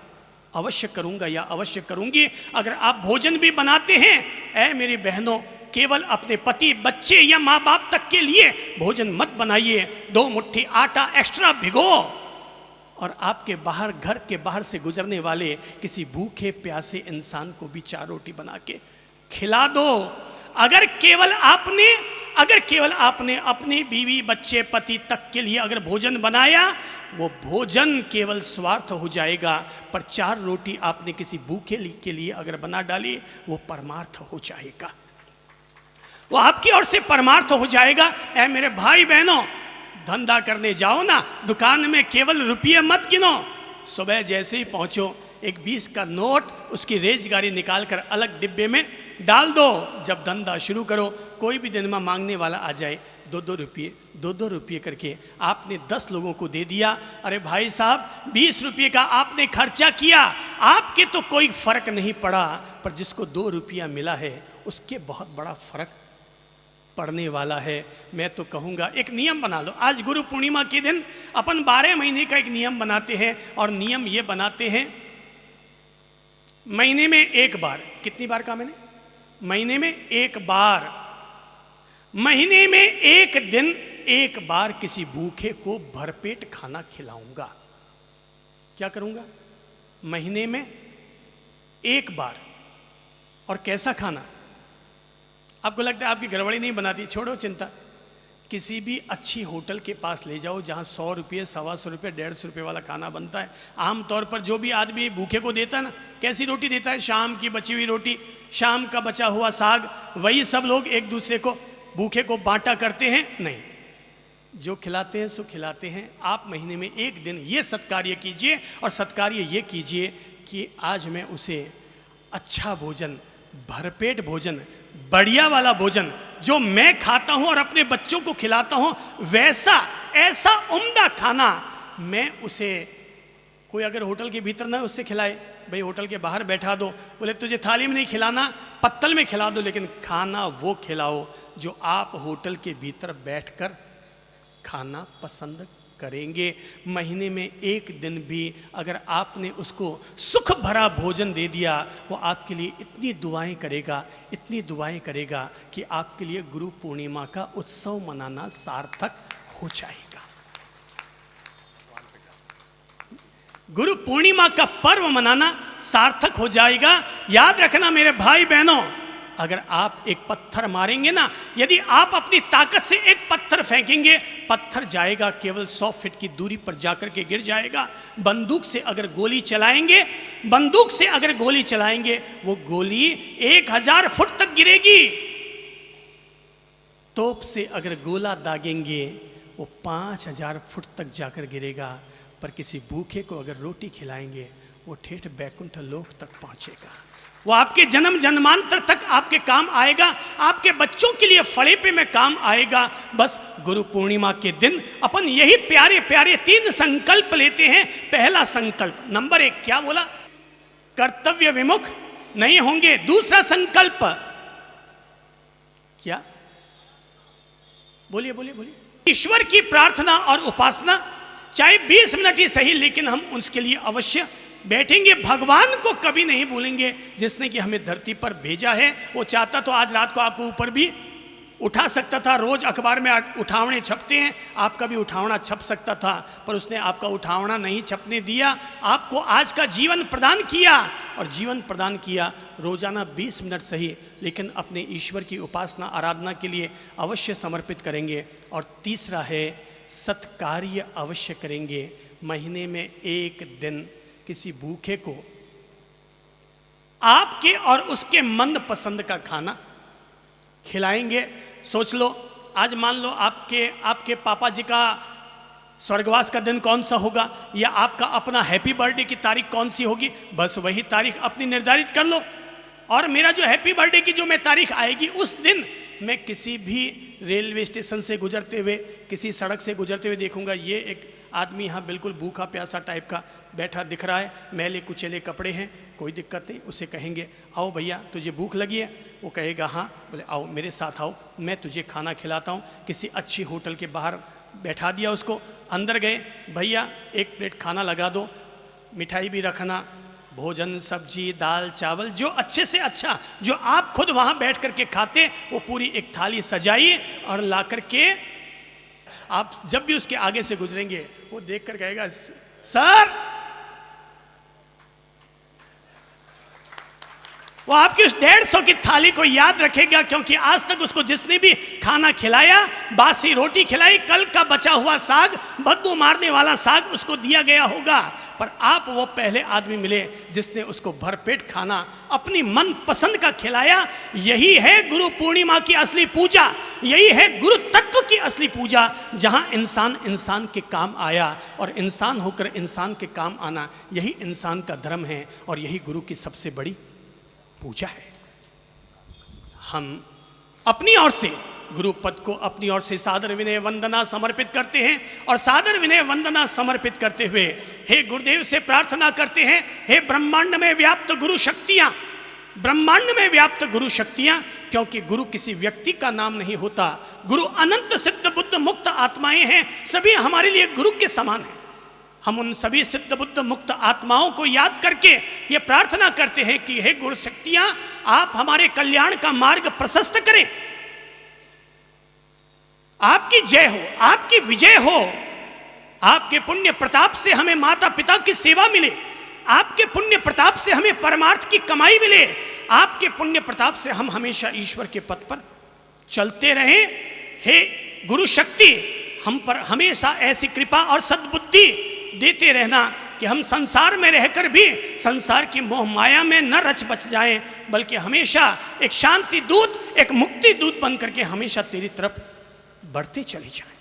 अवश्य करूंगा या अवश्य करूंगी। अगर आप भोजन भी बनाते हैं, ऐ मेरी बहनों, केवल अपने पति, बच्चे या माँ बाप तक के लिए भोजन मत बनाइए। 2 मुट्ठी आटा एक्स्ट्रा भिगो और आपके बाहर, घर के बाहर से गुजरने वाले किसी भूखे प्यासे इंसान को भी 4 रोटी बना के खिला दो। अगर केवल आपने अपनी बीवी, बच्चे, पति तक के लिए अगर भोजन बनाया, वो भोजन केवल स्वार्थ हो जाएगा। पर 4 रोटी आपने किसी भूखे के लिए अगर बना डाली, वो परमार्थ हो जाएगा, वो आपकी ओर से परमार्थ हो जाएगा। ऐ मेरे भाई बहनों, धंधा करने जाओ ना, दुकान में केवल रुपये मत गिनो। सुबह जैसे ही पहुंचो, एक 20 का नोट उसकी रेजगारी निकाल कर अलग डिब्बे में डाल दो। जब धंधा शुरू करो, कोई भी दिन में मांगने वाला आ जाए, 2-2 रुपये करके आपने 10 लोगों को दे दिया। अरे भाई साहब, 20 रुपये का आपने खर्चा किया, आपके तो कोई फर्क नहीं पड़ा, पर जिसको 2 रुपया मिला है उसके बहुत बड़ा फर्क पड़ने वाला है। मैं तो कहूँगा एक नियम बना लो। आज गुरु पूर्णिमा के दिन अपन 12 महीने का एक नियम बनाते हैं, और नियम ये बनाते हैं, महीने में 1 बार, कितनी बार कहा मैंने? महीने में 1 बार, महीने में 1 दिन 1 बार किसी भूखे को भरपेट खाना खिलाऊंगा। क्या करूंगा? महीने में 1 बार। और कैसा खाना? आपको लगता है आपकी घरवाली नहीं बनाती, छोड़ो चिंता, किसी भी अच्छी होटल के पास ले जाओ जहाँ 100 रुपये, 125 रुपये, 150 रुपये वाला खाना बनता है। आमतौर पर जो भी आदमी भूखे को देता है ना, कैसी रोटी देता है? शाम की बची हुई रोटी, शाम का बचा हुआ साग, वही सब लोग एक दूसरे को, भूखे को बांटा करते हैं? नहीं, जो खिलाते हैं सो खिलाते हैं। आप महीने में 1 दिन ये सत्कार्य कीजिए, और सत्कार्य ये कीजिए कि आज मैं उसे अच्छा भोजन, भरपेट भोजन, बढ़िया वाला भोजन जो मैं खाता हूं और अपने बच्चों को खिलाता हूं, वैसा ऐसा उम्दा खाना मैं उसे, कोई अगर होटल के भीतर ना उससे खिलाए, भाई होटल के बाहर बैठा दो, बोले तुझे थाली में नहीं खिलाना, पत्तल में खिला दो, लेकिन खाना वो खिलाओ जो आप होटल के भीतर बैठकर खाना पसंद करेंगे। महीने में 1 दिन भी अगर आपने उसको सुख भरा भोजन दे दिया, वो आपके लिए इतनी दुआएं करेगा, इतनी दुआएं करेगा कि आपके लिए गुरु पूर्णिमा का उत्सव मनाना सार्थक हो जाएगा। गुरु पूर्णिमा का पर्व मनाना सार्थक हो जाएगा। याद रखना मेरे भाई बहनों, अगर आप एक पत्थर मारेंगे ना, यदि आप अपनी ताकत से एक पत्थर फेंकेंगे, पत्थर जाएगा केवल 100 फीट की दूरी पर जाकर के गिर जाएगा। बंदूक से अगर गोली चलाएंगे, बंदूक से अगर गोली चलाएंगे, वो गोली 1000 फुट तक गिरेगी। तोप से अगर गोला दागेंगे, वो 5000 फुट तक जाकर गिरेगा। पर किसी भूखे को अगर रोटी खिलाएंगे, वो ठेठ बैकुंठ लोक तक पहुंचेगा, वो आपके जन्म जन्मांतर तक आपके काम आएगा, आपके बच्चों के लिए फड़ेपे में काम आएगा। बस गुरु पूर्णिमा के दिन अपन यही प्यारे प्यारे 3 संकल्प लेते हैं। पहला संकल्प, नंबर 1 क्या बोला? कर्तव्य विमुख नहीं होंगे। दूसरा संकल्प क्या? बोलिए बोलिए बोलिए। ईश्वर की प्रार्थना और उपासना, चाहे 20 मिनट ही सही, लेकिन हम उसके लिए अवश्य बैठेंगे। भगवान को कभी नहीं भूलेंगे जिसने कि हमें धरती पर भेजा है। वो चाहता तो आज रात को आपको ऊपर भी उठा सकता था। रोज अखबार में उठावने छपते हैं, आपका भी उठावना छप सकता था, पर उसने आपका उठावना नहीं छपने दिया। आपको आज का जीवन प्रदान किया, और जीवन प्रदान किया रोजाना 20 मिनट सही, लेकिन अपने ईश्वर की उपासना आराधना के लिए अवश्य समर्पित करेंगे। और तीसरा है सत्कार्य अवश्य करेंगे। महीने में 1 दिन किसी भूखे को आपके और उसके मंद पसंद का खाना खिलाएंगे। सोच लो, आज मान लो आपके पापा जी का स्वर्गवास का दिन कौन सा होगा, या आपका अपना हैप्पी बर्थडे की तारीख कौन सी होगी, बस वही तारीख अपनी निर्धारित कर लो। और मेरा जो हैप्पी बर्थडे की जो मैं तारीख आएगी, उस दिन मैं किसी भी रेलवे स्टेशन से गुजरते हुए, किसी सड़क से गुजरते हुए देखूंगा, ये एक आदमी यहाँ बिल्कुल भूखा प्यासा टाइप का बैठा दिख रहा है, मैले कुचेले कपड़े हैं, कोई दिक्कत नहीं। उसे कहेंगे आओ भैया तुझे भूख लगी है, वो कहेगा हाँ, बोले आओ मेरे साथ आओ, मैं तुझे खाना खिलाता हूँ। किसी अच्छी होटल के बाहर बैठा दिया उसको, अंदर गए, भैया एक प्लेट खाना लगा दो, मिठाई भी रखना, भोजन सब्जी दाल चावल जो अच्छे से अच्छा जो आप खुद वहाँ बैठ करके खाते, वो पूरी एक थाली सजाइए और ला करके आप जब भी उसके आगे से गुजरेंगे वो देख कर कहेगा सर, वो आपकी उस 150 की थाली को याद रखेगा, क्योंकि आज तक उसको जिसने भी खाना खिलाया, बासी रोटी खिलाई, कल का बचा हुआ साग, बदबू मारने वाला साग उसको दिया गया होगा, पर आप वो पहले आदमी मिले जिसने उसको भरपेट खाना अपनी मन पसंद का खिलाया। यही है गुरु पूर्णिमा की असली पूजा, यही है गुरु तत्व की असली पूजा, जहां इंसान इंसान के काम आया और इंसान होकर इंसान के काम आना, यही इंसान का धर्म है और यही गुरु की सबसे बड़ी पूजा है। हम अपनी ओर से गुरु पद को अपनी ओर से सादर विनय वंदना समर्पित करते हैं, और सादर विनय वंदना समर्पित करते हुए हे गुरुदेव से प्रार्थना करते हैं, हे ब्रह्मांड में व्याप्त गुरु शक्तियां, ब्रह्मांड में व्याप्त गुरु शक्तियां, क्योंकि गुरु किसी व्यक्ति का नाम नहीं होता, गुरु अनंत सिद्ध बुद्ध मुक्त आत्माएं हैं, सभी हमारे लिए गुरु के समान हैं। हम उन सभी सिद्ध बुद्ध मुक्त आत्माओं को याद करके ये प्रार्थना करते हैं कि हे गुरु शक्तियां, आप हमारे कल्याण का मार्ग प्रशस्त करें, आपकी जय हो, आपकी विजय हो, आपके पुण्य प्रताप से हमें माता पिता की सेवा मिले, आपके पुण्य प्रताप से हमें परमार्थ की कमाई मिले, आपके पुण्य प्रताप से हम हमेशा ईश्वर के पथ पर चलते रहें। हे गुरु शक्ति, हम पर हमेशा ऐसी कृपा और सद्बुद्धि देते रहना कि हम संसार में रहकर भी संसार की मोह माया में न रच बच जाएं, बल्कि हमेशा एक शांति दूत, एक मुक्ति दूत बन करके हमेशा तेरी तरफ बढ़ते चले जाएं।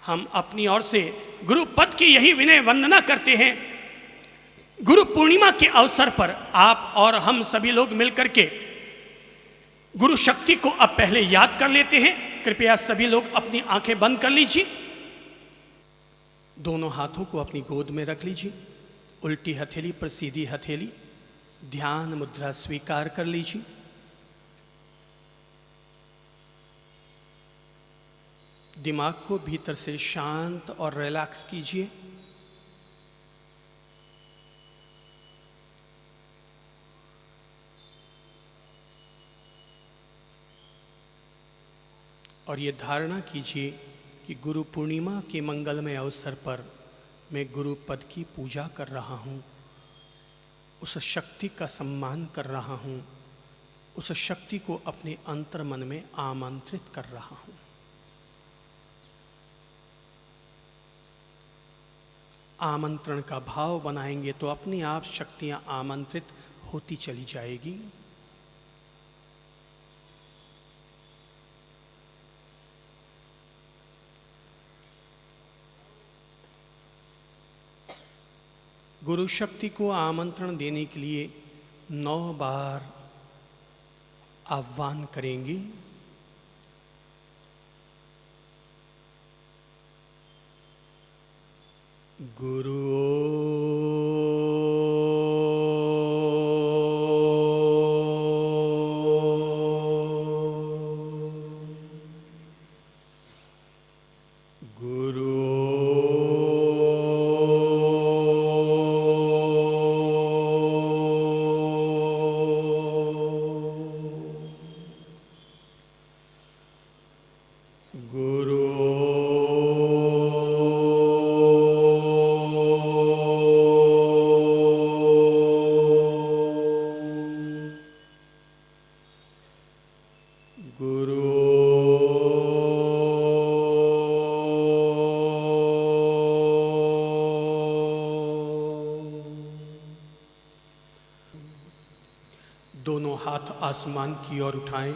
हम अपनी ओर से गुरु पद की यही विनय वंदना करते हैं। गुरु पूर्णिमा के अवसर पर आप और हम सभी लोग मिलकर के गुरु शक्ति को अब पहले याद कर लेते हैं। कृपया सभी लोग अपनी आंखें बंद कर लीजिए, दोनों हाथों को अपनी गोद में रख लीजिए, उल्टी हथेली पर सीधी हथेली, ध्यान मुद्रा स्वीकार कर लीजिए। दिमाग को भीतर से शांत और रिलैक्स कीजिए। और ये धारणा कीजिए कि गुरु पूर्णिमा के मंगलमय अवसर पर मैं गुरु पद की पूजा कर रहा हूँ, उस शक्ति का सम्मान कर रहा हूँ, उस शक्ति को अपने अंतर मन में आमंत्रित कर रहा हूँ। आमंत्रण का भाव बनाएंगे तो अपने आप शक्तियाँ आमंत्रित होती चली जाएगी। गुरु शक्ति को आमंत्रण देने के लिए 9 बार आह्वान करेंगे। गुरु गुरु हाथ आसमान की ओर उठाएं,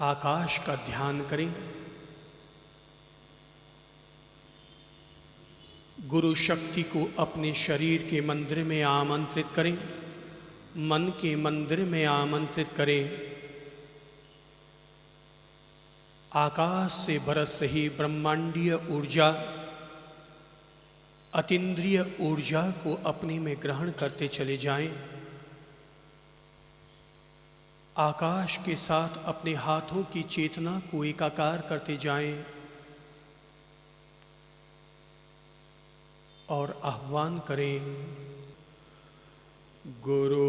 आकाश का ध्यान करें। गुरु शक्ति को अपने शरीर के मंदिर में आमंत्रित करें, मन के मंदिर में आमंत्रित करें। आकाश से बरस रही ब्रह्मांडीय ऊर्जा, अतीन्द्रिय ऊर्जा को अपने में ग्रहण करते चले जाएं। आकाश के साथ अपने हाथों की चेतना को एकाकार करते जाएं और आह्वान करें, गुरु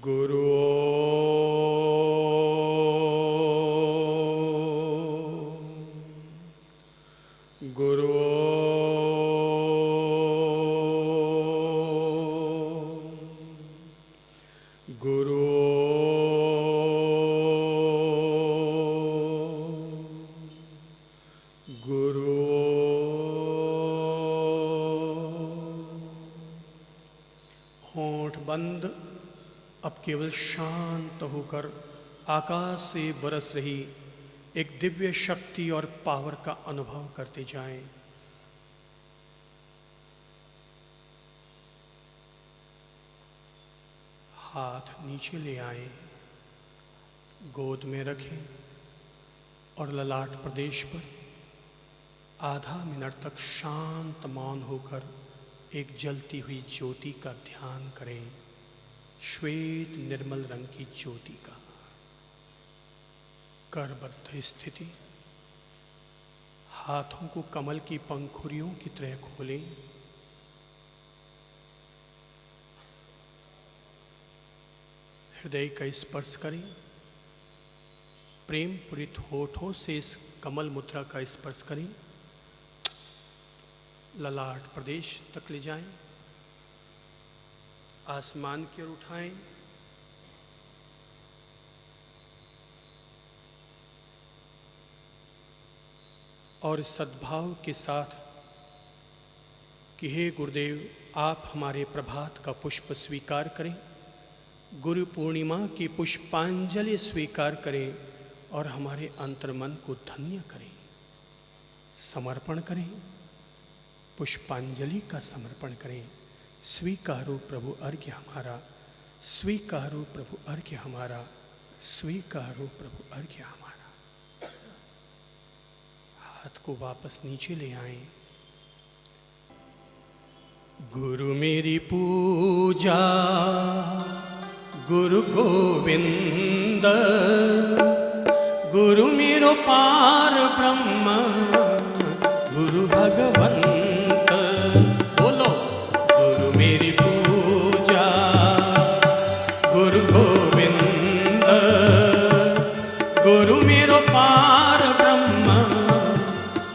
गुरु गुरु गुरु गुरु। होंठ बंद, अब केवल शांत होकर आकाश से बरस रही एक दिव्य शक्ति और पावर का अनुभव करते जाएं। हाथ नीचे ले आएं, गोद में रखें और ललाट प्रदेश पर आधा मिनट तक शांत मौन होकर एक जलती हुई ज्योति का ध्यान करें, श्वेत निर्मल रंग की ज्योति का। करबद्ध स्थिति, हाथों को कमल की पंखुड़ियों की तरह खोलें। हृदय का स्पर्श करें, प्रेम पूरित होठों से इस कमल मुद्रा का स्पर्श करें। ललाट प्रदेश तक ले जाएं, आसमान की ओर उठाएं। और इस सद्भाव के साथ कि हे गुरुदेव, आप हमारे प्रभात का पुष्प स्वीकार करें, गुरु पूर्णिमा की पुष्पांजलि स्वीकार करें और हमारे अंतर्मन को धन्य करें। समर्पण करें, पुष्पांजलि का समर्पण करें। स्वीकारो प्रभु अर्घ्य हमारा, स्वीकारो प्रभु अर्घ्य हमारा, स्वीकारो प्रभु अर्घ्य हमारा। हाथ को वापस नीचे ले आएं। गुरु मेरी पूजा, गुरु गोविंद, गुरु मेरो पार ब्रह्म, गुरु भगवंत। बोलो, गुरु मेरी पूजा, गुरु गोविंद, गुरु मेरो पार ब्रह्म,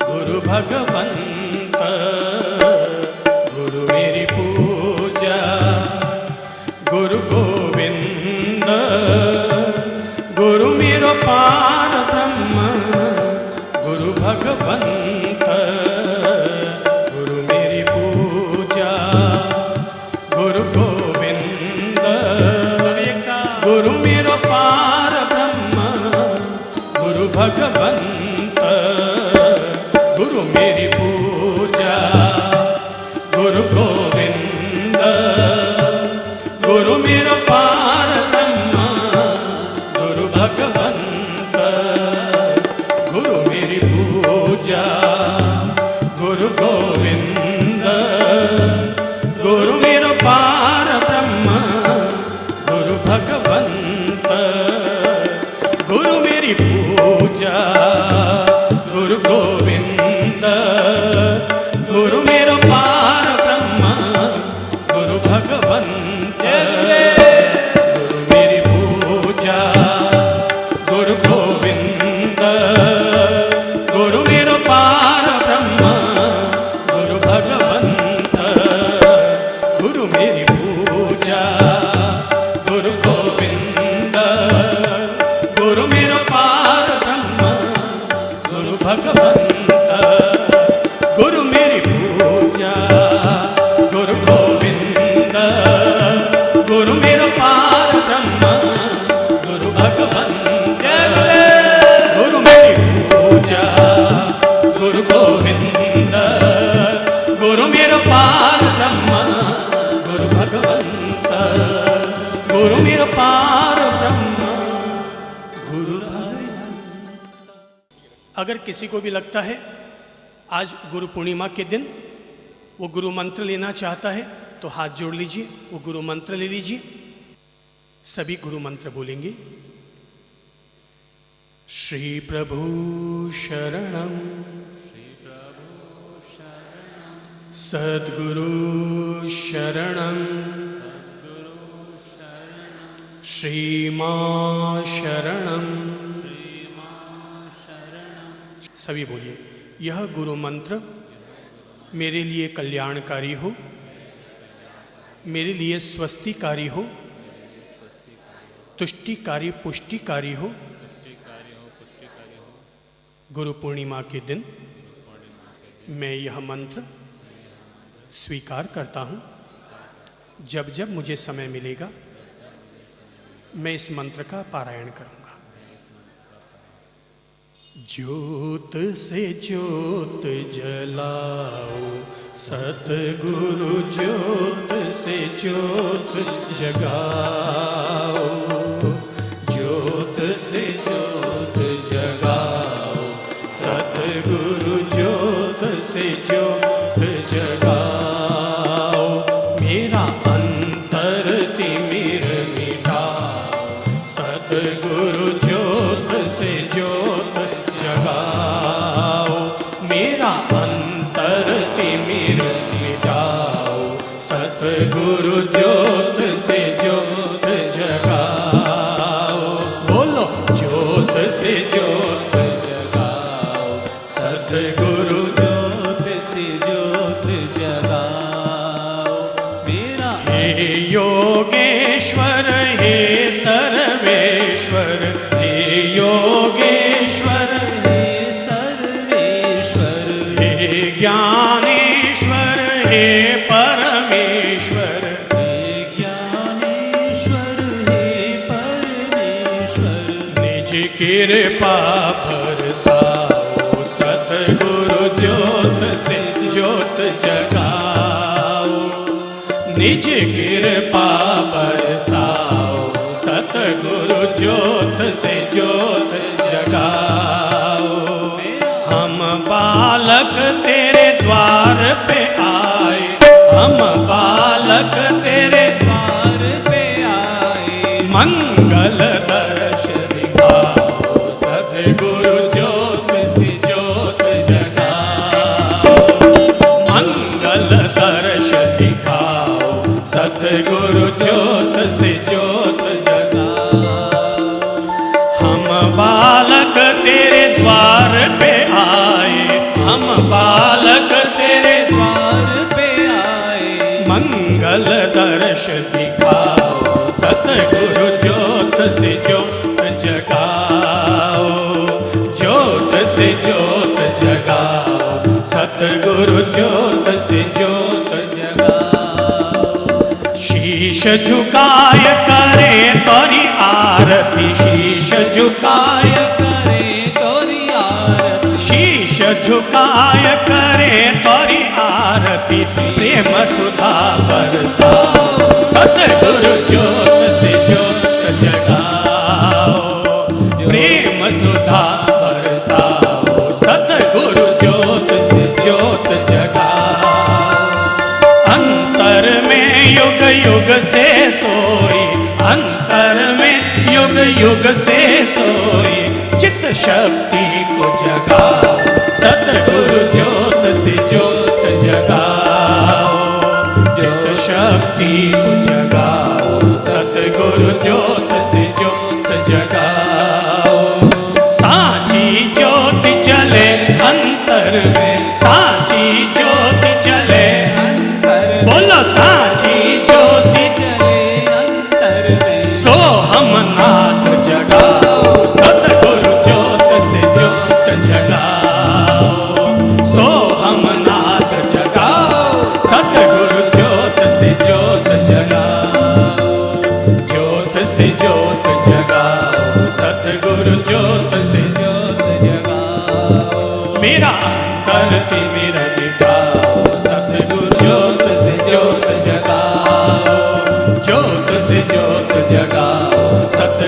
गुरु भगवंत। गुरु मेरी पूजा, गुरु गोविंद, गुरु मेरो पार ब्रह्म, गुरु भगवंत। गुरु मेरी पूजा, गुरु गोविंद, गुरु मेरो पार ब्रह्म, गुरु भगवंत। गुरु मेरी पूजा, गुरु गोविंद, गुरु मेरो पार ब्रह्म, गुरु भगवंत। गुरु मेरी पूजा, गुरु गोविंद, गुरु मेरो पार ब्रह्म, गुरु भगवंत। गुरु मेरी पूजा, गुरु गोविंद, गुरु मेरो पार ब्रह्म, गुरु भगवंत। गुरु मेरी पूजा, गुरु गोविंद, गुरु मेरो पार ब्रह्म, गुरु भगवंत। गुरु मेरी पूजा, गुरु गोविंद, पार ब्रह्म गुरु भगवंत, गुरु मेरी पूजा गुरु गोविंद, गुरु मेरो पार ब्रह्म गुरु भगवंत, गुरु मेरो पार ब्रह्म गुरु भगवंत। अगर किसी को भी लगता है आज गुरु पूर्णिमा के दिन वो गुरु मंत्र लेना चाहता है तो हाथ जोड़ लीजिए, वो गुरु मंत्र ले लीजिए। सभी गुरु मंत्र बोलेंगे। श्री प्रभु शरणम, सद्गुरु शरणम, श्री मां शरणम। सभी बोलिए, यह गुरु मंत्र मेरे लिए कल्याणकारी हो, मेरे लिए स्वस्तिकारी हो, तुष्टिकारी पुष्टिकारी हो। गुरु पूर्णिमा के दिन मैं यह मंत्र स्वीकार करता हूँ। जब जब मुझे समय मिलेगा मैं इस मंत्र का पारायण करूँगा। ज्योत से ज्योत जलाओ सतगुरु, ज्योत से ज्योत जगाओ, ज्योत से ज्योत जगाओ सतगुरु, ज्योत से ज्योत जगाओ। मेरा अंतर तिमिर मिटाओ सतगुरु, ज्योत से ज्योत जगाओ। मेरा अंतर तिमिर मिटाओ सतगुरु, ज्योत से ज्योत जगाओ। बोलो, ज्योत से ज्योत जगाओ सतगुरु, ज्योत से ज्योत जगाओ। मेरा हे योगेश्वर, हे सर्वेश्वर, हे योगेश्वर, हे सर्वेश्वर, हे ज्ञानेश्वर, हे परमेश्वर, हे ज्ञानेश्वर, हे परमेश्वर। निज कृपा बरसाओ सतगुरु, ज्योत से ज्योत जगाओ। निज कृपा बरसाओ सतगुरु, ज्योत से ज्योत जगाओ। हम बालक तेरे द्वार पे आए, हम बालक तेरे द्वार पे आए। मंगल दर्श दिखाओ सतगुरु, ज्योत से ज्योत जगाओ। मंगल दर्श दिखाओ सतगुरु, ज्योत से ज्योत जगाओ। हम बालक तेरे द्वार पे आए, हम बालक तेरे द्वार पे आए। मंगल दर्श दिखाओ सतगुरु, ज्योत से ज्योत जगाओ, ज्योत से ज्योत जगाओ सतगुरु, ज्योत से ज्योत जगाओ। शीश झुकाय करे तोरी आरती, शीश झुकाय करे तोरी आरती, शीश झुकाय करे तोरी आरती। प्रेम सुधा बरसाओ सतगुरु, ज्योत से ज्योत जगाओ। प्रेम सुधा बरसाओ सतगुरु, ज्योत से ज्योत जगाओ। अंतर में युग युग से सोई, अंतर में युग युग से सोई। चित शक्ति को जगाओ सतगुरु, ज्योत से ज्योत जगाओ। चित शक्ति को जगाओ सतगुरु, ज्योत से ज्योत जगाओ। सांची ज्योति जले अंतर में, सांची ज्योति जले अंतर। बोलो, सांची ज्योति जले अंतर में। सो हम नाथ जगाओ सतगुरु, ज्योत से ज्योत जगाओ। सो हम नाथ जगाओ सतगुरु, ज्योत से ज्योत जगाओ। ज्योत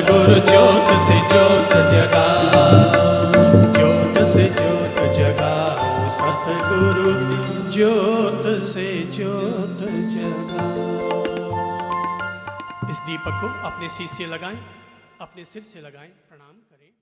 सतगुरु ज्योत से ज्योत जगाओ, ज्योत से ज्योत जगाओ, सतगुरु ज्योत से ज्योत जगाओ। इस दीपक को अपने शीश से लगाएं, अपने सिर से लगाएं, प्रणाम करें।